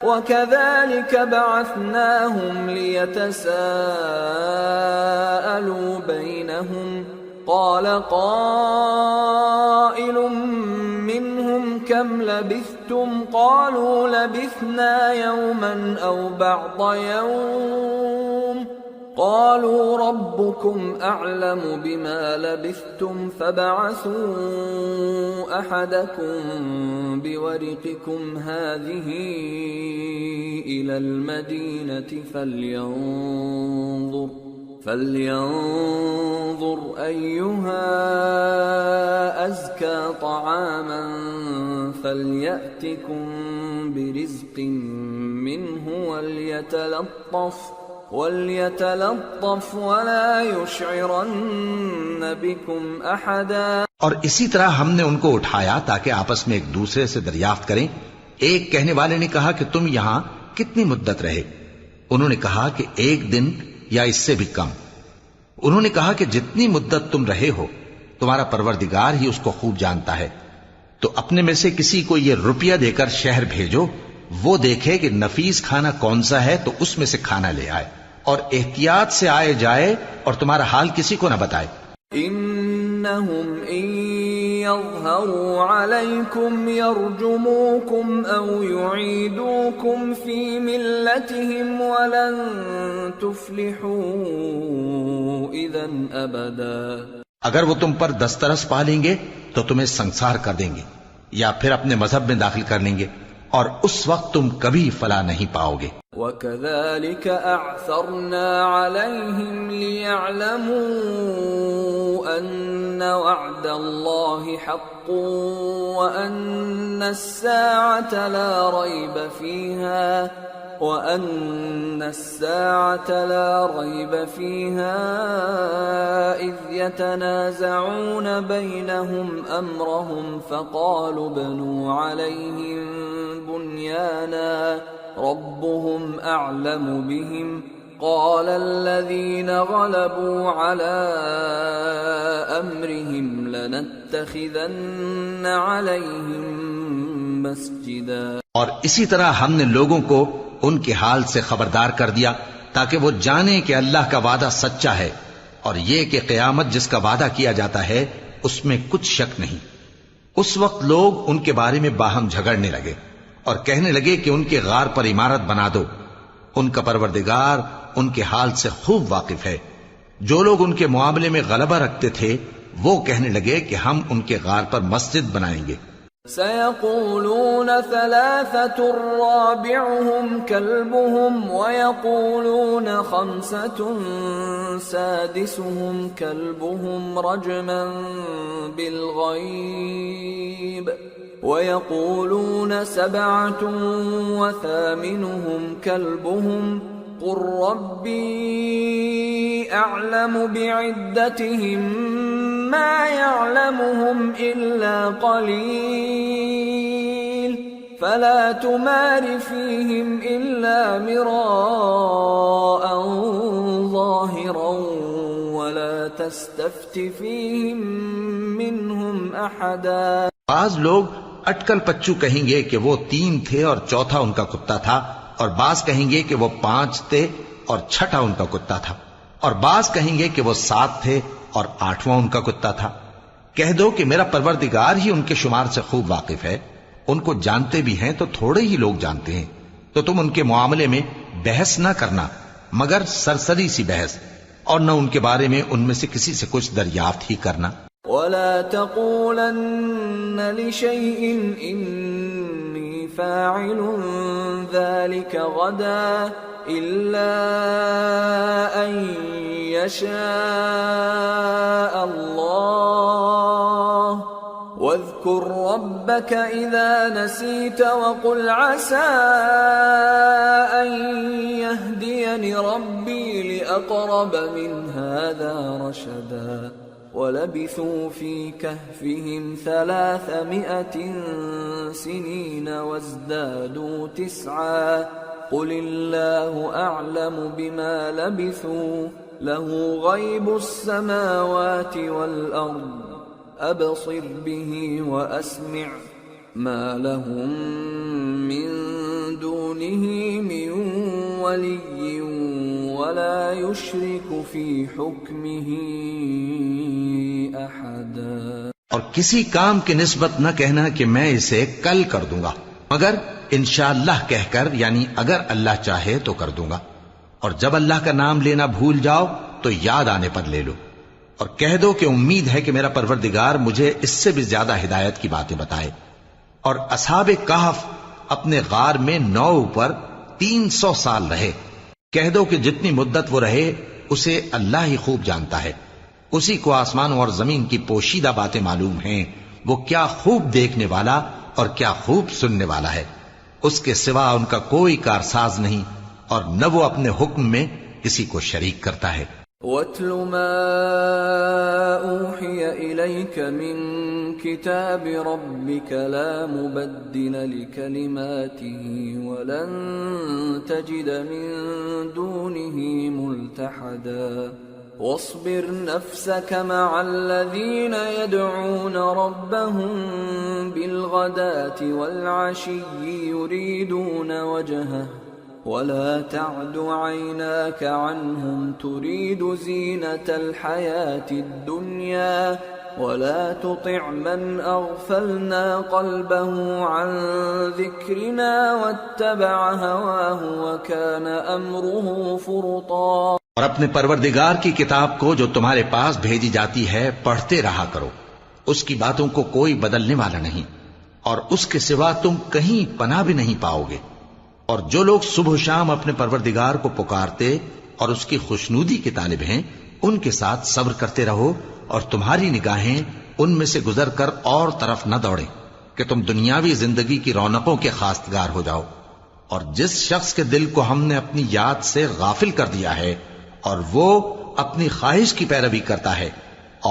Speaker 4: وَكَذَلِكَ بَعَثْنَاهُمْ لِيَتَسَاءَلُوا بَيْنَهُمْ قَالَ قَائِلٌ مِّنْهُمْ كَمْ لَبِثْتُمْ قَالُوا لَبِثْنَا يَوْمًا أَوْ بَعْضَ يَوْمٍ قَالُوا رَبُّكُمْ أَعْلَمُ بِمَا لَبِثْتُمْ فَابْعَثُوا أَحَدَكُمْ بِوَرِقِكُمْ هَٰذِهِ إِلَى الْمَدِينَةِ فَلْيَنظُرْ أَيُّهَا أَزْكَىٰ طَعَامًا فَلْيَأْتِكُمْ بِرِزْقٍ مِّنْهُ وَلْيَتَلَطَّفْ وَلَا يُشْعِرَنَّ بِكُمْ أَحَدًا.
Speaker 2: اور اسی طرح ہم نے ان کو اٹھایا تاکہ آپس میں ایک دوسرے سے دریافت کریں. ایک کہنے والے نے کہا کہ تم یہاں کتنی مدت رہے؟ انہوں نے کہا کہ 1 دن یا اس سے بھی کم. انہوں نے کہا کہ جتنی مدت تم رہے ہو تمہارا پروردگار ہی اس کو خوب جانتا ہے. تو اپنے میں سے کسی کو یہ روپیہ دے کر شہر بھیجو، وہ دیکھے کہ نفیس کھانا کون سا ہے تو اس میں سے کھانا لے آئے، اور احتیاط سے آئے جائے اور تمہارا حال کسی کو نہ بتائے.
Speaker 4: انہم ان يظهروا عليكم يرجموكم أو يعيدوكم في ملتهم ولن تفلحوا إذا أبدا.
Speaker 2: اگر وہ تم پر دسترس پا لیں گے تو تمہیں سنسار کر دیں گے یا پھر اپنے مذہب میں داخل کر لیں گے اور اس وقت تم کبھی فلاح نہیں پاؤ گے.
Speaker 4: وَكَذَلِكَ أَعْثَرْنَا عَلَيْهِمْ لِيَعْلَمُوا أَنَّ وَعْدَ اللَّهِ حَقٌّ وَأَنَّ السَّاعَةَ لَا رَيْبَ فِيهَا إِذْ يَتَنَازَعُونَ بَيْنَهُمْ أَمْرَهُمْ فَقَالُوا ابْنُوا عَلَيْهِمْ بُنْيَانًا رَبُّهُمْ أَعْلَمُ بِهِمْ قَالَ الَّذِينَ غَلَبُوا عَلَى أَمْرِهِمْ لَنَتَّخِذَنَّ عَلَيْهِمْ مَسْجِدًا.
Speaker 2: اور اسی طرح ہم نے لوگوں کو ان کے حال سے خبردار کر دیا تاکہ وہ جانیں کہ اللہ کا وعدہ سچا ہے اور یہ کہ قیامت جس کا وعدہ کیا جاتا ہے اس میں کچھ شک نہیں. اس وقت لوگ ان کے بارے میں باہم جھگڑنے لگے اور کہنے لگے کہ ان کے غار پر عمارت بنا دو. ان کا پروردگار ان کے حال سے خوب واقف ہے. جو لوگ ان کے معاملے میں غلبہ رکھتے تھے وہ کہنے لگے کہ ہم ان کے غار پر مسجد بنائیں گے.
Speaker 4: سيقولون ثلاثة رابعهم كلبهم ويقولون خمسة سادسهم كلبهم رجما بالغيب ويقولون سبعة وثامنهم كلبهم قل ربي أعلم بعدتهم ما يعلمهم إلا قليل فلا تمار فيهم إلا مراء ظاهرا ولا تستفت فيهم منهم أحدا.
Speaker 2: بعض لوگ اٹکل پچو کہیں گے کہ وہ 3 تھے اور چوتھا ان کا کتا تھا، اور بعض کہیں گے کہ وہ 5 تھے اور چھٹا ان کا کتا تھا، اور بعض کہیں گے کہ وہ 7 تھے اور 8واں ان کا کتا تھا. کہہ دو کہ میرا پروردگار ہی ان کے شمار سے خوب واقف ہے. ان کو جانتے بھی ہیں تو تھوڑے ہی لوگ جانتے ہیں، تو تم ان کے معاملے میں بحث نہ کرنا مگر سرسری سی بحث، اور نہ ان کے بارے میں ان میں سے کسی سے کچھ دریافت ہی کرنا.
Speaker 4: ولا تقولن لشيء إني فاعل ذلك غدا إلا أن يشاء الله واذكر ربك إذا نسيت وقل عسى أن يهديني ربي لأقرب من هذا رشدا. ولبثوا في كهفهم 300 سنين وازدادوا 9 قل الله أعلم بما لبثوا له غيب السماوات والأرض أبصر به وأسمع ما لهم من دونه من ولي ولا يشرك في حكمه أحدا.
Speaker 2: اور کسی کام کی نسبت نہ کہنا کہ میں اسے کل کر دوں گا، مگر انشاءاللہ کہہ کر، یعنی اگر اللہ چاہے تو کر دوں گا. اور جب اللہ کا نام لینا بھول جاؤ تو یاد آنے پر لے لو، اور کہہ دو کہ امید ہے کہ میرا پروردگار مجھے اس سے بھی زیادہ ہدایت کی باتیں بتائے. اور اصحاب کہف اپنے غار میں 9 پر 300 سال رہے. کہہ دو کہ جتنی مدت وہ رہے اسے اللہ ہی خوب جانتا ہے. اسی کو آسمانوں اور زمین کی پوشیدہ باتیں معلوم ہیں. وہ کیا خوب دیکھنے والا اور کیا خوب سننے والا ہے. اس کے سوا ان کا کوئی کارساز نہیں، اور نہ وہ اپنے حکم میں کسی کو شریک کرتا ہے.
Speaker 4: وَاتْلُ مَا أُوحِيَ إِلَيْكَ مِن كِتَابِ رَبِّكَ لَا مُبَدِّلَ لِكَلِمَاتِهِ وَلَن تَجِدَ مِن دُونِهِ مُلْتَحَدًا. واصبر نفسك مع الذين يدعون ربهم بالغداة والعشي يريدون وجهه ولا تعد عيناك عنهم تريد زينة الحياة الدنيا ولا تطع من أغفلنا قلبه عن ذكرنا واتبع هواه وكان أمره فرطا.
Speaker 2: اور اپنے پروردگار کی کتاب کو جو تمہارے پاس بھیجی جاتی ہے پڑھتے رہا کرو، اس کی باتوں کو کوئی بدلنے والا نہیں، اور اس کے سوا تم کہیں پناہ بھی نہیں پاؤ گے. اور جو لوگ صبح و شام اپنے پروردگار کو پکارتے اور اس کی خوشنودی کے طالب ہیں، ان کے ساتھ صبر کرتے رہو، اور تمہاری نگاہیں ان میں سے گزر کر اور طرف نہ دوڑیں کہ تم دنیاوی زندگی کی رونقوں کے خواستگار ہو جاؤ. اور جس شخص کے دل کو ہم نے اپنی یاد سے غافل کر دیا ہے اور وہ اپنی خواہش کی پیروی کرتا ہے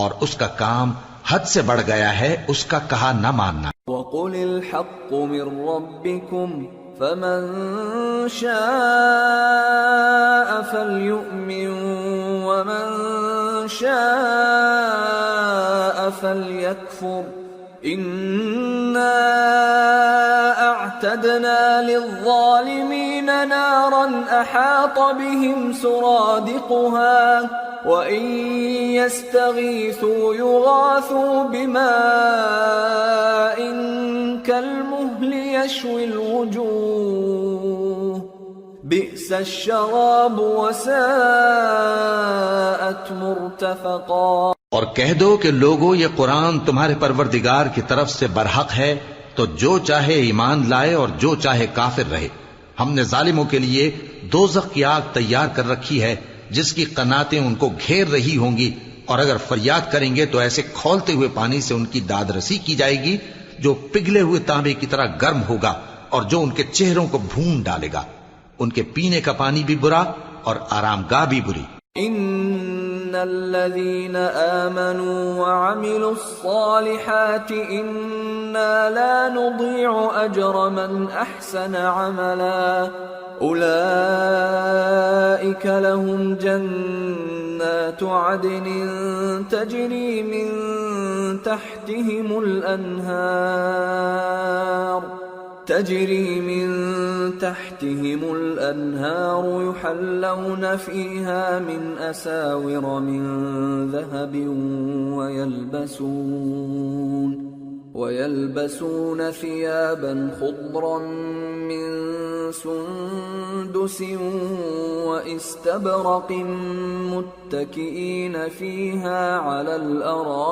Speaker 2: اور اس کا کام حد سے بڑھ گیا ہے، اس کا کہا نہ ماننا.
Speaker 4: وَقُلِ الْحَقُّ مِنْ رَبِّكُمْ فَمَنْ شَاءَ فَلْيُؤْمِنْ وَمَنْ شَاءَ فَلْيَكْفُرْ إِنَّا أَعْتَدْنَا لِلظَّالِمِينَ نَارًا أَحَاطَ بِهِمْ سُرَادِقُهَا وَإِنْ يَسْتَغِيثُوا يُغَاثُوا بِمَاءٍ كَالْمُهْلِ يَشْوِي الْوُجُوهَ بِئْسَ الشَّرَابُ وَسَاءَتْ مُرْتَفَقًا.
Speaker 2: اور کہہ دو کہ لوگو یہ قرآن تمہارے پروردگار کی طرف سے برحق ہے، تو جو چاہے ایمان لائے اور جو چاہے کافر رہے. ہم نے ظالموں کے لیے دوزخ کی آگ تیار کر رکھی ہے جس کی قناتیں ان کو گھیر رہی ہوں گی، اور اگر فریاد کریں گے تو ایسے کھولتے ہوئے پانی سے ان کی داد رسی کی جائے گی جو پگھلے ہوئے تانبے کی طرح گرم ہوگا اور جو ان کے چہروں کو بھون ڈالے گا. ان کے پینے کا پانی بھی برا اور آرام گاہ بھی بری.
Speaker 4: ان الذين آمنوا وعملوا الصالحات انا لا نضيع اجر من احسن عملا اولئك لهم جنات عدن تجري من تحتهم الأنهار يحلون فيها من أساور من ذهب ويلبسون ثيابا خضرا من سندس واستبرق متكئين فيها على الأرائك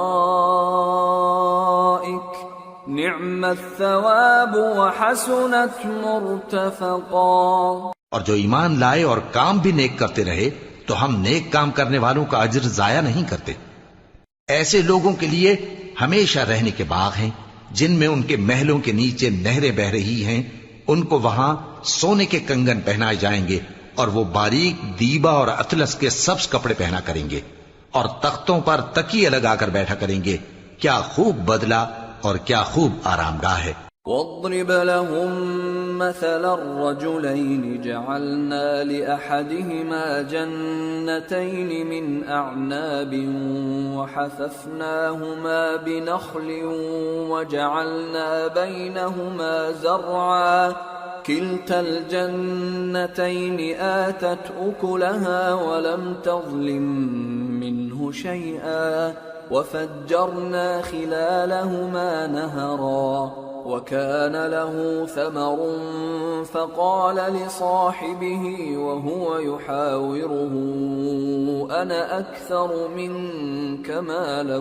Speaker 4: نعم الثواب وحسنت مرتفقا.
Speaker 2: اور جو ایمان لائے اور کام بھی نیک کرتے رہے تو ہم نیک کام کرنے والوں کا اجر ضائع نہیں کرتے. ایسے لوگوں کے لیے ہمیشہ رہنے کے باغ ہیں جن میں ان کے محلوں کے نیچے نہریں بہ رہی ہیں. ان کو وہاں سونے کے کنگن پہنائے جائیں گے اور وہ باریک دیبا اور اطلس کے سبز کپڑے پہنا کریں گے اور تختوں پر تکیے لگا کر بیٹھا کریں گے. کیا خوب بدلہ اور کیا خوب آرام گاہ ہے.
Speaker 4: واضرب لهم مثل الرجلين جعلنا لأحدهما جنتين من أعناب وحففناهما بنخل وجعلنا بينهما زرعا كلتا الجنتين آتت أكلها ولم تظلم منه شيئا وفجرنا خلالهما نهرا وكان له ثمر فقال لصاحبه وهو يحاوره أنا أكثر منك مالا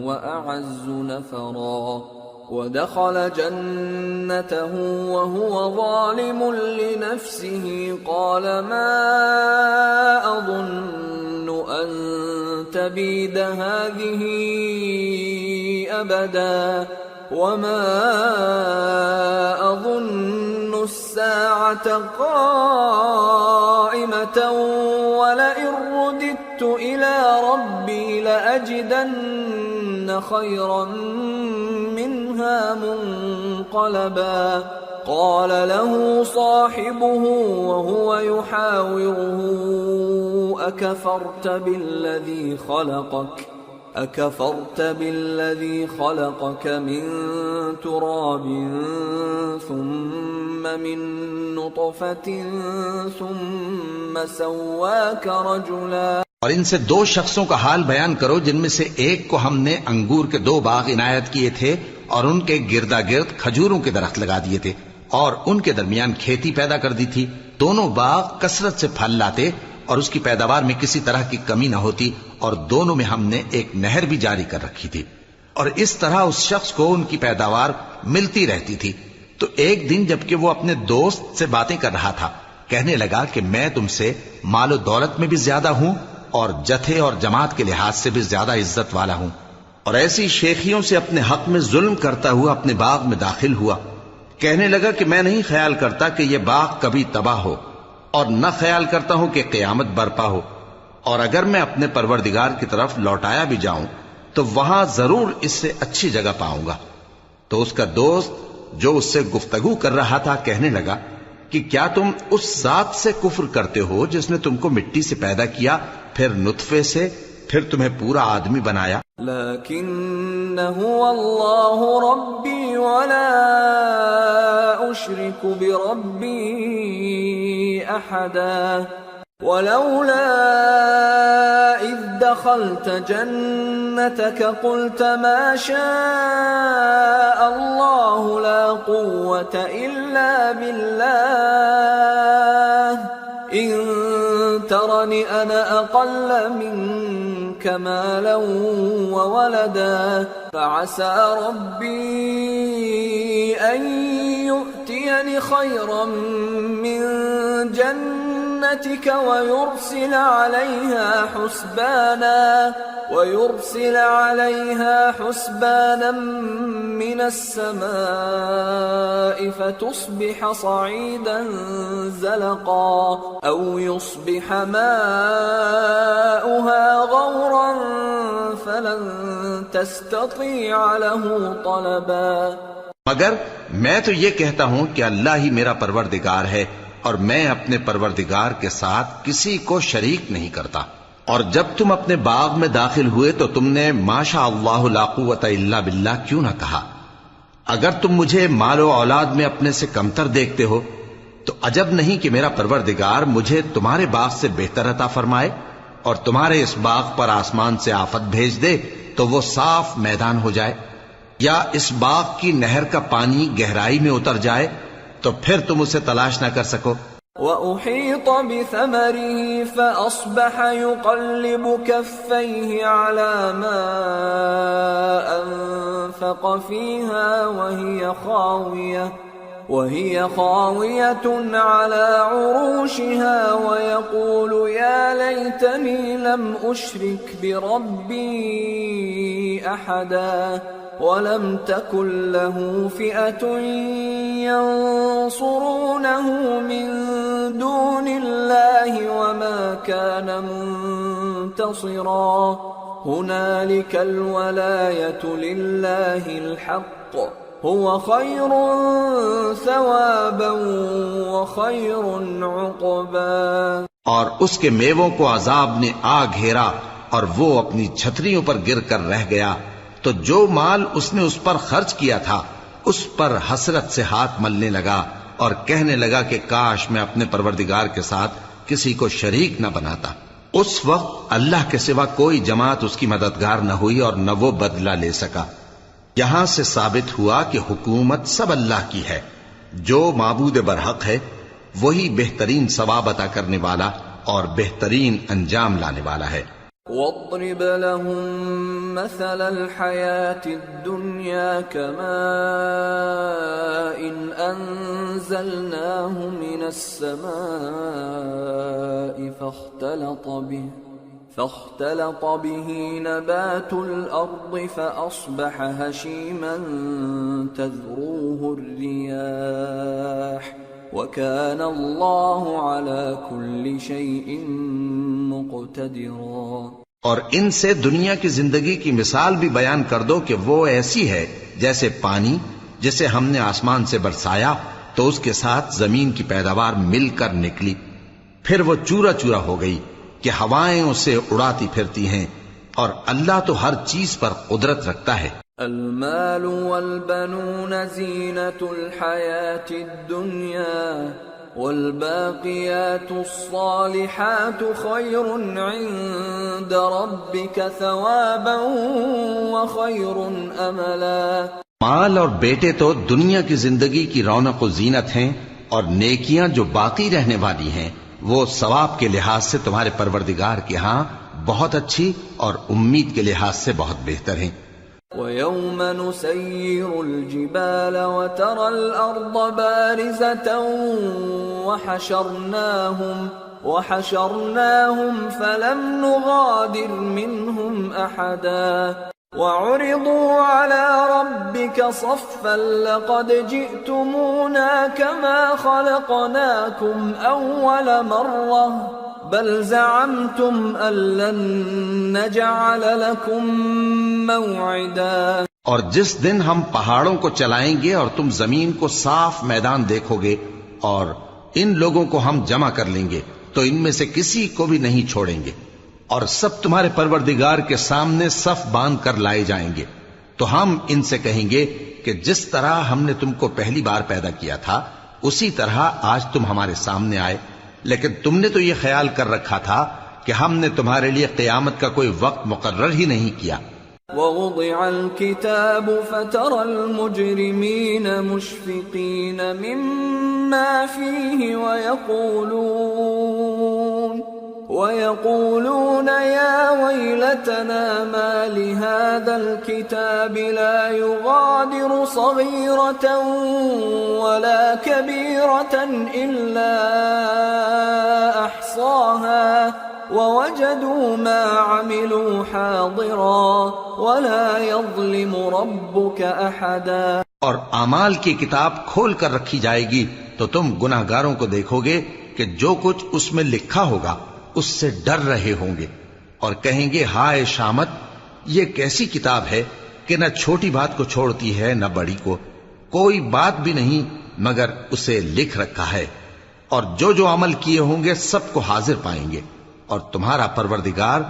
Speaker 4: وأعز نفرا ودخل جنته وهو ظالم لنفسه قال ما أظن أن تبيد هذه أبدا وما أظن الساعة قائمة ولئن رددت إلى ربي لأجدن خيرا منها منقلبا قال له صاحبه وهو يحاوره أكفرت بالذي خلقك من تراب ثم من نطفة ثم سواك رجلا.
Speaker 2: اور ان سے 2 شخصوں کا حال بیان کرو جن میں سے ایک کو ہم نے انگور کے 2 باغ عنایت کیے تھے اور ان کے گردا گرد کھجوروں کے درخت لگا دیے تھے اور ان کے درمیان کھیتی پیدا کر دی تھی. دونوں باغ کثرت سے پھل لاتے اور اس کی پیداوار میں کسی طرح کی کمی نہ ہوتی اور دونوں میں ہم نے ایک نہر بھی جاری کر رکھی تھی. اور اس طرح اس شخص کو ان کی پیداوار ملتی رہتی تھی. تو ایک دن جبکہ وہ اپنے دوست سے باتیں کر رہا تھا کہنے لگا کہ میں تم سے مال و دولت میں بھی زیادہ ہوں اور جتھے اور جماعت کے لحاظ سے بھی زیادہ عزت والا ہوں. اور ایسی شیخیوں سے اپنے حق میں ظلم کرتا ہوا اپنے باغ میں داخل ہوا. کہنے لگا کہ میں نہیں خیال کرتا کہ یہ باغ کبھی تباہ ہو اور نہ خیال کرتا ہوں کہ قیامت برپا ہو، اور اگر میں اپنے پروردگار کی طرف لوٹایا بھی جاؤں تو وہاں ضرور اس سے اچھی جگہ پاؤں گا. تو اس کا دوست جو اس سے گفتگو کر رہا تھا کہنے لگا کہ کیا تم اس ذات سے کفر کرتے ہو جس نے تم کو مٹی سے پیدا کیا، پھر نطفے سے، پھر تمہیں پورا آدمی بنایا؟
Speaker 4: لیکن هو اللہ ربی ولا اشرک بربی احدا ولولا اذ دخلت جنتك قلت ما شاء الله لا قوة الا بالله ان ترني انا اقل منك مالا وولدا فعسى ربي ان يؤتيني خيرا من جنتك ويرسل عليها حسبانا من السماء فتصبح صعيدا زلقا أو يصبح ماؤها غورا فلن تستطيع له طلبا.
Speaker 2: مگر میں تو یہ کہتا ہوں کہ اللہ ہی میرا پروردگار ہے اور میں اپنے پروردگار کے ساتھ کسی کو شریک نہیں کرتا. اور جب تم اپنے باغ میں داخل ہوئے تو تم نے ماشاء اللہ لا قوت الا باللہ کیوں نہ کہا؟ اگر تم مجھے مال و اولاد میں اپنے سے کمتر دیکھتے ہو تو عجب نہیں کہ میرا پروردگار مجھے تمہارے باغ سے بہتر عطا فرمائے اور تمہارے اس باغ پر آسمان سے آفت بھیج دے تو وہ صاف میدان ہو جائے، یا اس باغ کی نہر کا پانی گہرائی میں اتر جائے تو پھر تم اسے تلاش نہ کر سکو.
Speaker 4: وَأُحِيطَ بِثَمَرِهِ فَأَصْبَحَ يُقَلِّبُ كَفَّيْهِ عَلَى مَا أَنفَقَ فِيهَا وَهِيَ خَاوِيَةٌ عَلَى عُرُوشِهَا وَيَقُولُ يَا لَيْتَنِي لَمْ أُشْرِكْ بِرَبِّي أَحَدًا وَلَمْ تَكُنْ لَهُ فِئَةٌ يَنصُرُونَهُ مِنْ دُونِ اللَّهِ وَمَا كَانَ مُنْتَصِرًا. هُنَالِكَ الْوَلَايَةُ لِلَّهِ الْحَقِّ هُوَ خَيْرٌ ثَوَابًا وَخَيْرٌ عُقْبًا.
Speaker 2: اور اس کے میووں کو عذاب نے آ گھیرا اور وہ اپنی چھتریوں پر گر کر رہ گیا، تو جو مال اس نے اس پر خرچ کیا تھا اس پر حسرت سے ہاتھ ملنے لگا اور کہنے لگا کہ کاش میں اپنے پروردگار کے ساتھ کسی کو شریک نہ بناتا. اس وقت اللہ کے سوا کوئی جماعت اس کی مددگار نہ ہوئی اور نہ وہ بدلہ لے سکا. یہاں سے ثابت ہوا کہ حکومت سب اللہ کی ہے. جو معبود برحق ہے وہی بہترین ثواب عطا کرنے والا اور بہترین انجام لانے والا ہے.
Speaker 4: وَاضْرِبْ لَهُم مَّثَلَ الْحَيَاةِ الدُّنْيَا كَمَاءٍ أَنزَلْنَاهُ مِنَ السَّمَاءِ فاختلط به نبات الأرض فأصبح هشيما تذروه الرياح وكان الله على كل شيء مقتدرا.
Speaker 2: اور ان سے دنیا کی زندگی کی مثال بھی بیان کر دو کہ وہ ایسی ہے جیسے پانی جسے ہم نے آسمان سے برسایا تو اس کے ساتھ زمین کی پیداوار مل کر نکلی، پھر وہ چورا چورا ہو گئی کہ ہوائیں اسے اڑاتی پھرتی ہیں، اور اللہ تو ہر چیز پر قدرت رکھتا ہے.
Speaker 4: المال والبنون زینة الحیاة الدنیا والباقيات الصالحات خير عند ربك ثوابا وخير املا۔
Speaker 3: مال اور بیٹے تو دنیا کی زندگی کی رونق و زینت ہیں، اور نیکیاں جو باقی رہنے والی ہیں وہ ثواب کے لحاظ سے تمہارے پروردگار کے ہاں بہت اچھی اور امید کے لحاظ سے بہت بہتر ہیں۔
Speaker 4: وَيَوْمَ نُسَيِّرُ الْجِبَالَ وَتَرَى الْأَرْضَ بَارِزَةً وَحَشَرْنَاهُمْ فَلَمْ نُغَادِرْ مِنْهُمْ أَحَدًا وَعُرِضُوا عَلَى رَبِّكَ صَفًّا لَقَدْ جِئْتُمُونَا كَمَا خَلَقْنَاكُمْ أَوَّلَ مَرَّةٍ بَلْ زَعَمْتُمْ أَن لَّن نَّجْعَلَ لَكُم مَّوْعِدًا۔
Speaker 3: اور جس دن ہم پہاڑوں کو چلائیں گے اور تم زمین کو صاف میدان دیکھو گے، اور ان لوگوں کو ہم جمع کر لیں گے تو ان میں سے کسی کو بھی نہیں چھوڑیں گے، اور سب تمہارے پروردگار کے سامنے صف باندھ کر لائے جائیں گے۔ تو ہم ان سے کہیں گے کہ جس طرح ہم نے تم کو پہلی بار پیدا کیا تھا اسی طرح آج تم ہمارے سامنے آئے، لیکن تم نے تو یہ خیال کر رکھا تھا کہ ہم نے تمہارے لیے قیامت کا کوئی وقت مقرر ہی نہیں کیا۔
Speaker 4: وَوُضِعَ الْكِتَابُ فَتَرَى الْمُجْرِمِينَ مُشْفِقِينَ مِمَّا فِيهِ وَيَقُولُونَ يَا وَيْلَتَنَا مَا لِهَذَا الْكِتَابِ لَا يُغَادِرُ صَغِيرَةً وَلَا كَبِيرَةً إِلَّا أَحْصَاهَا وَوَجَدُوا مَا عَمِلُوا حَاضِرًا وَلَا يَظْلِمُ رَبُّكَ أَحَدًا۔
Speaker 3: اور اعمال کی کتاب کھول کر رکھی جائے گی تو تم گناہگاروں کو دیکھو گے کہ جو کچھ اس میں لکھا ہوگا اس سے ڈر رہے ہوں گے، اور کہیں گے ہائے شامت، یہ کیسی کتاب ہے کہ نہ چھوٹی بات کو چھوڑتی ہے نہ بڑی کو، کوئی بات بھی نہیں مگر اسے لکھ رکھا ہے، اور جو جو عمل کیے ہوں گے سب کو حاضر پائیں گے، اور تمہارا پروردگار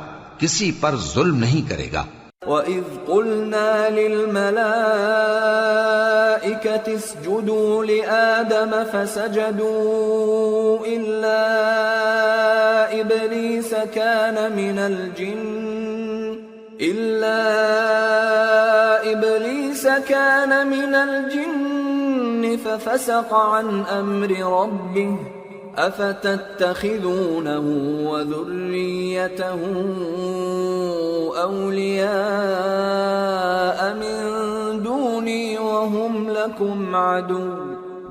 Speaker 3: کسی پر ظلم نہیں کرے گا۔
Speaker 4: وَإِذْ قُلْنَا لِلْمَلَائِكَةِ اسْجُدُوا لِآدَمَ فَسَجَدُوا إِلَّا إِبْلِيسَ كَانَ مِنَ الْجِنِّ فَفَسَقَ عَنْ أَمْرِ رَبِّهِ أَفَتَتَّخِذُونَهُ وَذُرِّيَّتَهُ أَوْلِيَاءَ مِن دُونِي وَهُمْ لَكُمْ عَدُوٌّ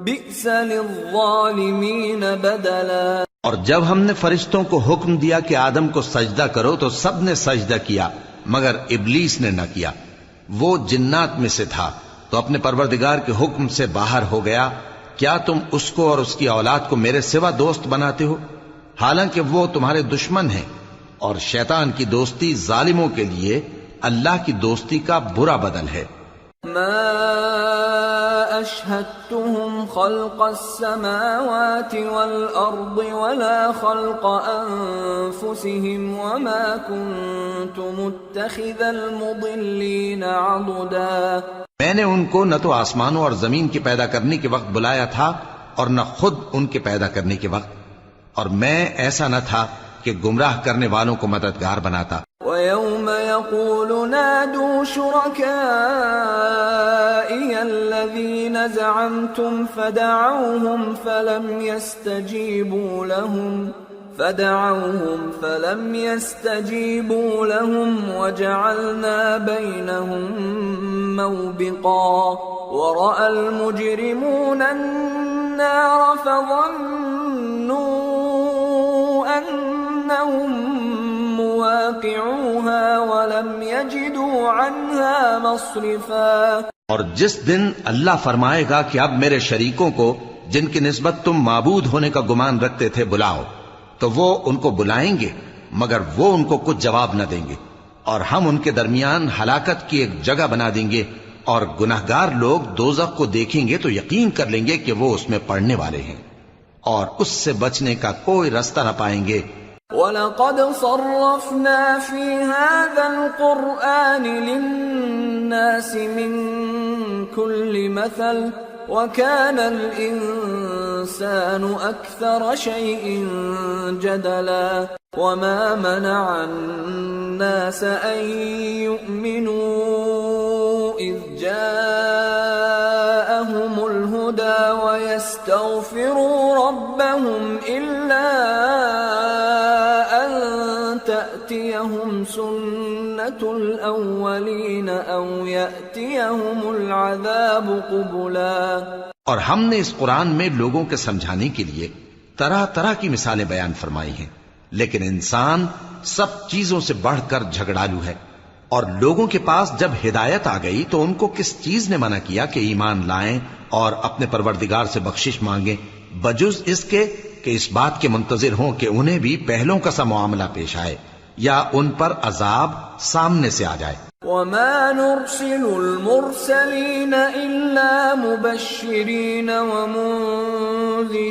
Speaker 4: بِئْسَ لِلظَّالِمِينَ بَدَلًا۔
Speaker 3: اور جب ہم نے فرشتوں کو حکم دیا کہ آدم کو سجدہ کرو تو سب نے سجدہ کیا مگر ابلیس نے نہ کیا، وہ جنات میں سے تھا تو اپنے پروردگار کے حکم سے باہر ہو گیا۔ کیا تم اس کو اور اس کی اولاد کو میرے سوا دوست بناتے ہو، حالانکہ وہ تمہارے دشمن ہیں، اور شیطان کی دوستی ظالموں کے لیے اللہ کی دوستی کا برا بدل ہے۔
Speaker 4: ما اشهدتهم خلق السماوات والارض ولا خلق انفسهم وما كنت متخذ المضلين عضدا۔
Speaker 3: میں نے ان کو نہ تو آسمانوں اور زمین کے پیدا کرنے کے وقت بلایا تھا اور نہ خود ان کے پیدا کرنے کے وقت، اور میں ایسا نہ تھا کہ گمراہ کرنے والوں کو مددگار بناتا۔
Speaker 4: وَيَوْمَ يَقُولُ نَادُوا شُرَكَائِيَ الَّذِينَ زَعَمْتُمْ فَدَعَوْهُمْ فَلَمْ يَسْتَجِيبُوا لَهُمْ وَجَعَلْنَا بَيْنَهُمْ مَوْبِقًا وَرَأَى الْمُجْرِمُونَ النَّارَ فَظَنُّوا أَنَّهُمْ مواقعوها ولم يجدوا عنها مصرفا۔
Speaker 3: اور جس دن اللہ فرمائے گا کہ اب میرے شریکوں کو جن کی نسبت تم معبود ہونے کا گمان رکھتے تھے بلاؤ، تو وہ ان کو بلائیں گے مگر وہ ان کو کچھ جواب نہ دیں گے، اور ہم ان کے درمیان ہلاکت کی ایک جگہ بنا دیں گے، اور گناہگار لوگ دوزخ کو دیکھیں گے تو یقین کر لیں گے کہ وہ اس میں پڑنے والے ہیں، اور اس سے بچنے کا کوئی رستہ نہ پائیں گے۔
Speaker 4: وَلَقَدْ صَرَّفْنَا فِي هَذَا الْقُرْآنِ لِلنَّاسِ مِنْ كُلِّ مَثَلٍ وَكَانَ الْإِنسَانُ الإنسان أكثر شيء جدلا وما منع الناس أن يؤمنوا إذ جاءهم الهدى ويستغفروا ربهم إلا أن تأتيهم سنة الأولين أو يأتيهم العذاب قبلا۔
Speaker 2: اور ہم نے اس قرآن میں لوگوں کے سمجھانے کے لیے طرح طرح کی مثالیں بیان فرمائی ہیں، لیکن انسان سب چیزوں سے بڑھ کر جھگڑالو ہے، اور لوگوں کے پاس جب ہدایت آ گئی تو ان کو کس چیز نے منع کیا کہ ایمان لائیں اور اپنے پروردگار سے بخشش مانگیں، بجز اس کے کہ اس بات کے منتظر ہوں کہ انہیں بھی پہلوں کا سا معاملہ پیش آئے یا ان پر عذاب سامنے سے آ جائے۔
Speaker 4: وما نرسل المرسلين إلا مبشرين ومنذرين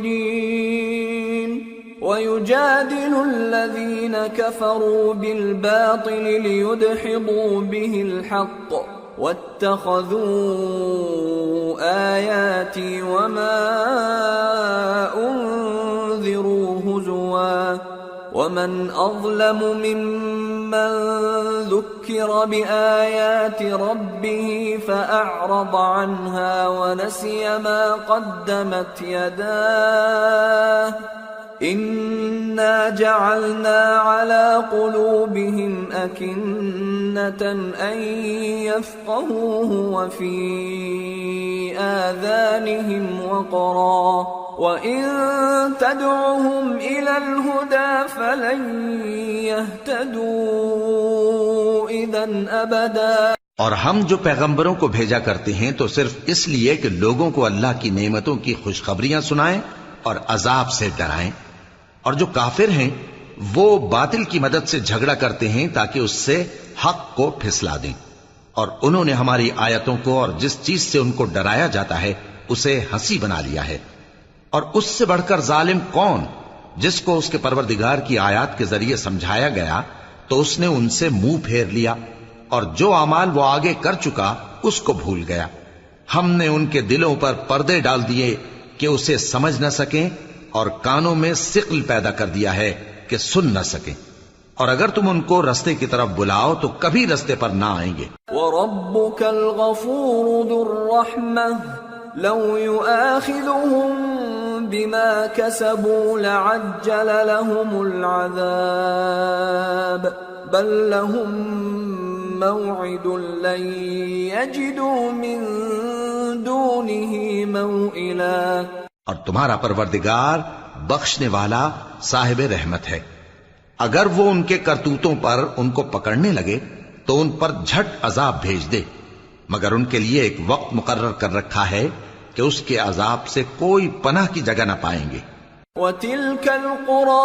Speaker 4: ويجادل الذين كفروا بالباطل ليدحضوا به الحق واتخذوا آياتي وما أنذروا هزوا ومن أظلم ممن ذكر بآيات ربه فأعرض عنها ونسي ما قدمت يداه إنا جعلنا على قلوبهم أكنة أن يفقهوه وفي آذانهم وقرا وإن تدعهم إلى الهدى فلن يهتدوا إذا أبدا۔
Speaker 2: اور ہم جو پیغمبروں کو بھیجا کرتے ہیں تو صرف اس لیے کہ لوگوں کو اللہ کی نعمتوں کی خوشخبریاں سنائیں اور عذاب سے ڈرائیں، اور جو کافر ہیں وہ باطل کی مدد سے جھگڑا کرتے ہیں تاکہ اس سے حق کو پھسلا دیں، اور انہوں نے ہماری آیتوں کو اور جس چیز سے ان کو ڈرایا جاتا ہے اسے ہنسی بنا لیا ہے۔ اور اس سے بڑھ کر ظالم کون، جس کو اس کے پروردگار کی آیات کے ذریعے سمجھایا گیا تو اس نے ان سے منہ پھیر لیا، اور جو اعمال وہ آگے کر چکا اس کو بھول گیا۔ ہم نے ان کے دلوں پر پردے ڈال دیے کہ اسے سمجھ نہ سکیں، اور کانوں میں ثقل پیدا کر دیا ہے کہ سن نہ سکیں، اور اگر تم ان کو رستے کی طرف بلاؤ تو کبھی رستے پر نہ آئیں گے۔
Speaker 4: وَرَبُّكَ الْغَفُورُ ذُو الرَّحْمَةِ لَوْ يُؤَاخِذُهُم بِمَا كَسَبُوا لَعَجَّلَ لَهُمُ الْعَذَابَ بَل لَّهُم مَّوْعِدٌ لَّن يَجِدُوا مِن دُونِهِ مَوْئِلًا۔
Speaker 2: اور تمہارا پروردگار بخشنے والا صاحب رحمت ہے، اگر وہ ان کے کرتوتوں پر ان کو پکڑنے لگے تو ان پر جھٹ عذاب بھیج دے، مگر ان کے لیے ایک وقت مقرر کر رکھا ہے کہ اس کے عذاب سے کوئی پناہ کی جگہ نہ پائیں گے۔
Speaker 4: وَتِلْكَ الْقُرَىٰ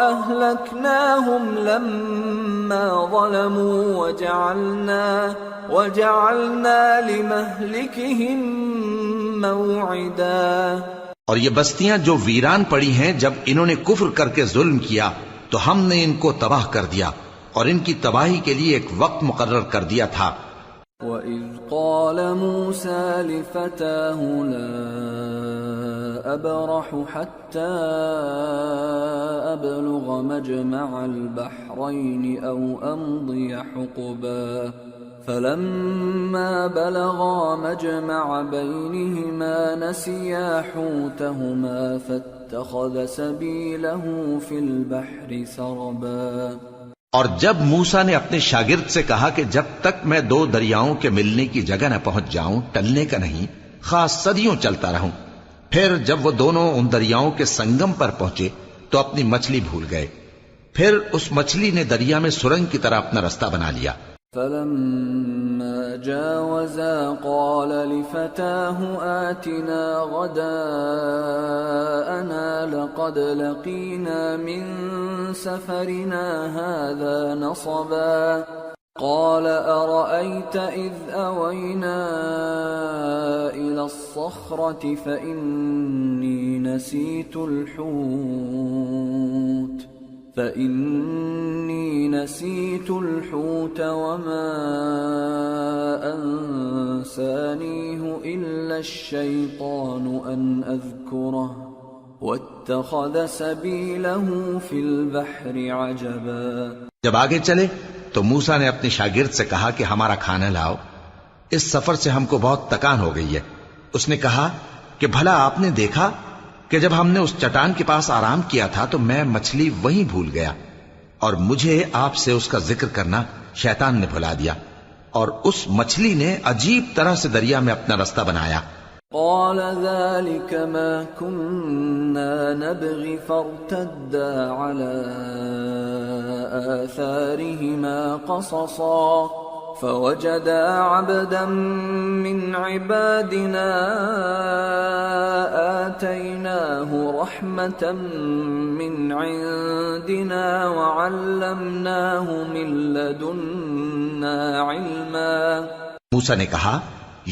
Speaker 4: أَهْلَكْنَاهُمْ لَمَّا ظَلَمُوا وَجَعَلْنَا لِمَهْلِكِهِمْ مَوْعِدًا۔
Speaker 2: اور یہ بستیاں جو ویران پڑی ہیں جب انہوں نے کفر کر کے ظلم کیا تو ہم نے ان کو تباہ کر دیا، اور ان کی تباہی کے لیے ایک وقت مقرر کر دیا تھا۔
Speaker 4: وَإِذْ قَالَ مُوسَى لِفَتَاهُ لَا أَبْرَحُ حَتَّى أَبْلُغَ مَجْمَعَ الْبَحْرَيْنِ أَوْ أَمْضِيَ حُقُبًا فَلَمَّا بَلَغَا مَجْمَعَ بَيْنِهِمَا نَسِيَا حُوتَهُمَا فَاتَّخَذَ سَبِيلَهُ فِي الْبَحْرِ سَرَبًا۔
Speaker 2: اور جب موسیٰ نے اپنے شاگرد سے کہا کہ جب تک میں دو دریاؤں کے ملنے کی جگہ نہ پہنچ جاؤں ٹلنے کا نہیں، خاص صدیوں چلتا رہوں، پھر جب وہ دونوں ان دریاؤں کے سنگم پر پہنچے تو اپنی مچھلی بھول گئے، پھر اس مچھلی نے دریا میں سرنگ کی طرح اپنا رستہ بنا لیا۔
Speaker 4: فَلَمَّا جَاوَزَا قَالَ لِفَتَاهُ آتِنَا غَدَاءَنَا لَقَدْ لَقِينَا مِن سَفَرِنَا هَذَا نَصَبًا قَالَ أَرَأَيْتَ إِذْ أَوَيْنَا إِلَى الصَّخْرَةِ فَإِنِّي نسيت الحوت وما أنسانيه إلا الشيطان أن أذكره واتخذ سبيله في البحر عجبا.
Speaker 2: جب آگے چلے تو موسیٰ نے اپنے شاگرد سے کہا کہ ہمارا کھانا لاؤ، اس سفر سے ہم کو بہت تکان ہو گئی ہے. اس نے کہا کہ بھلا آپ نے دیکھا کہ جب ہم نے اس چٹان کے پاس آرام کیا تھا تو میں مچھلی وہیں بھول گیا، اور مجھے آپ سے اس کا ذکر کرنا شیطان نے بھلا دیا، اور اس مچھلی نے عجیب طرح سے دریا میں اپنا رستہ بنایا.
Speaker 4: قال ذلك ما كنا نبغي فارتدا على آثارهما قصصا فوجدا عبدا من عبادنا آتيناه رحمة من عندنا وعلمناه من لدنا علما.
Speaker 2: موسیٰ نے کہا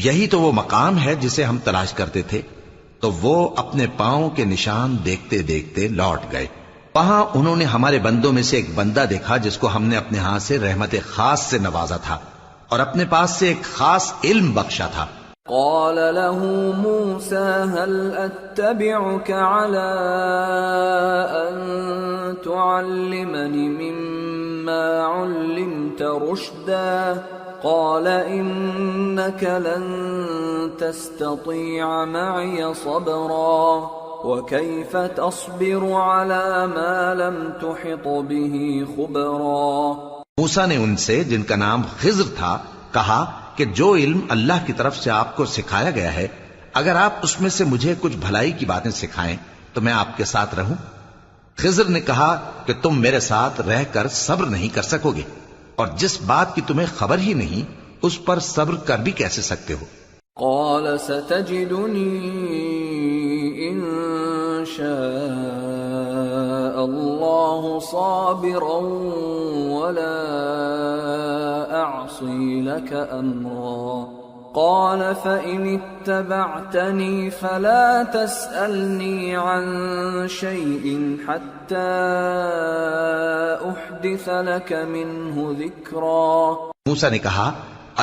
Speaker 2: یہی تو وہ مقام ہے جسے ہم تلاش کرتے تھے. تو وہ اپنے پاؤں کے نشان دیکھتے دیکھتے لوٹ گئے. وہاں انہوں نے ہمارے بندوں میں سے ایک بندہ دیکھا جس کو ہم نے اپنے ہاں سے رحمت خاص سے نوازا تھا اور اپنے پاس سے ایک خاص علم بخشا تھا.
Speaker 4: قال له موسى هل أتبعك على أن تعلمني مما علمت رشدا قال إنك لن تستطيع معي صبرا وكيف تصبر على ما لم تحط به خبرا.
Speaker 2: موسیٰ نے ان سے جن کا نام خضر تھا کہا کہ جو علم اللہ کی طرف سے آپ کو سکھایا گیا ہے اگر آپ اس میں سے مجھے کچھ بھلائی کی باتیں سکھائیں تو میں آپ کے ساتھ رہوں. خضر نے کہا کہ تم میرے ساتھ رہ کر صبر نہیں کر سکو گے، اور جس بات کی تمہیں خبر ہی نہیں اس پر صبر کر بھی کیسے سکتے ہو.
Speaker 4: قال ستجدني إن شاء الله صابرا ولا أعصي لك أمرا. قال فإن اتبعتني فلا تسألني عن شيء حتى أحدث لك منه ذكرا.
Speaker 2: موسیٰ نے کہا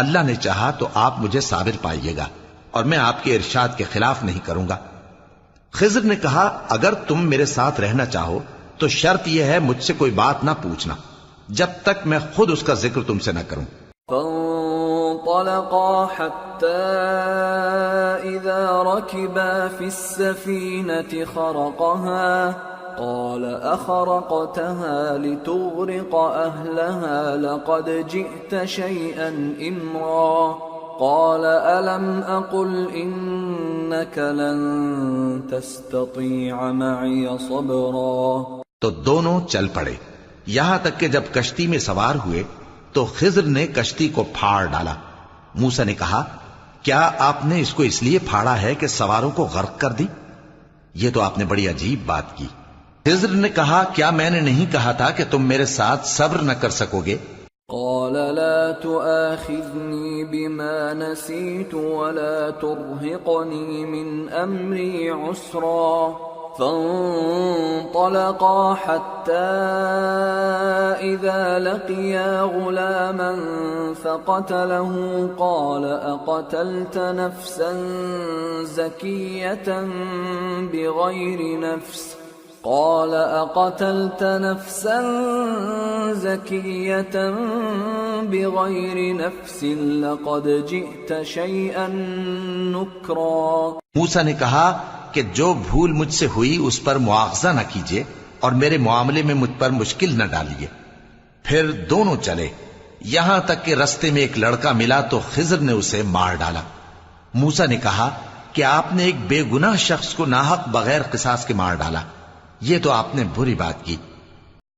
Speaker 2: اللہ نے چاہا تو آپ مجھے صابر پائیے گا اور میں آپ کے ارشاد کے خلاف نہیں کروں گا. خضر نے کہا اگر تم میرے ساتھ رہنا چاہو تو شرط یہ ہے مجھ سے کوئی بات نہ پوچھنا جب تک میں خود اس کا ذکر تم سے نہ کروں.
Speaker 4: فانطلقا حتى إذا ركبا في السفينة خرقها قال أخرقتها لتغرق أهلها لقد جئت شيئا إمرا. قال ألم أقل إنك لن تستطيع معي صبرا.
Speaker 2: تو دونوں چل پڑے یہاں تک کہ جب کشتی میں سوار ہوئے تو خضر نے کشتی کو پھاڑ ڈالا. موسیٰ نے کہا کیا آپ نے اس کو اس لیے پھاڑا ہے کہ سواروں کو غرق کر دی؟ یہ تو آپ نے بڑی عجیب بات کی. خضر نے کہا کیا میں نے نہیں کہا تھا کہ تم میرے ساتھ صبر نہ کر سکو گے؟
Speaker 4: قال لا تؤاخذني بما نسيت ولا ترهقني من أمري عسرا. فانطلقا حتى إذا لقيا غلاما فقتله قال أقتلت نفسا زكية بغير نفس قال أقتلت نفسا زكية بغير نفس لقد جئت شيئا نكرا.
Speaker 2: موسیٰ نے کہا کہ جو بھول مجھ سے ہوئی اس پر مواخذہ نہ کیجیے اور میرے معاملے میں مجھ پر مشکل نہ ڈالیے. پھر دونوں چلے یہاں تک کہ رستے میں ایک لڑکا ملا تو خضر نے اسے مار ڈالا. موسیٰ نے کہا کہ آپ نے ایک بے گناہ شخص کو ناحق بغیر قصاص کے مار ڈالا، یہ تو آپ نے بری بات کی.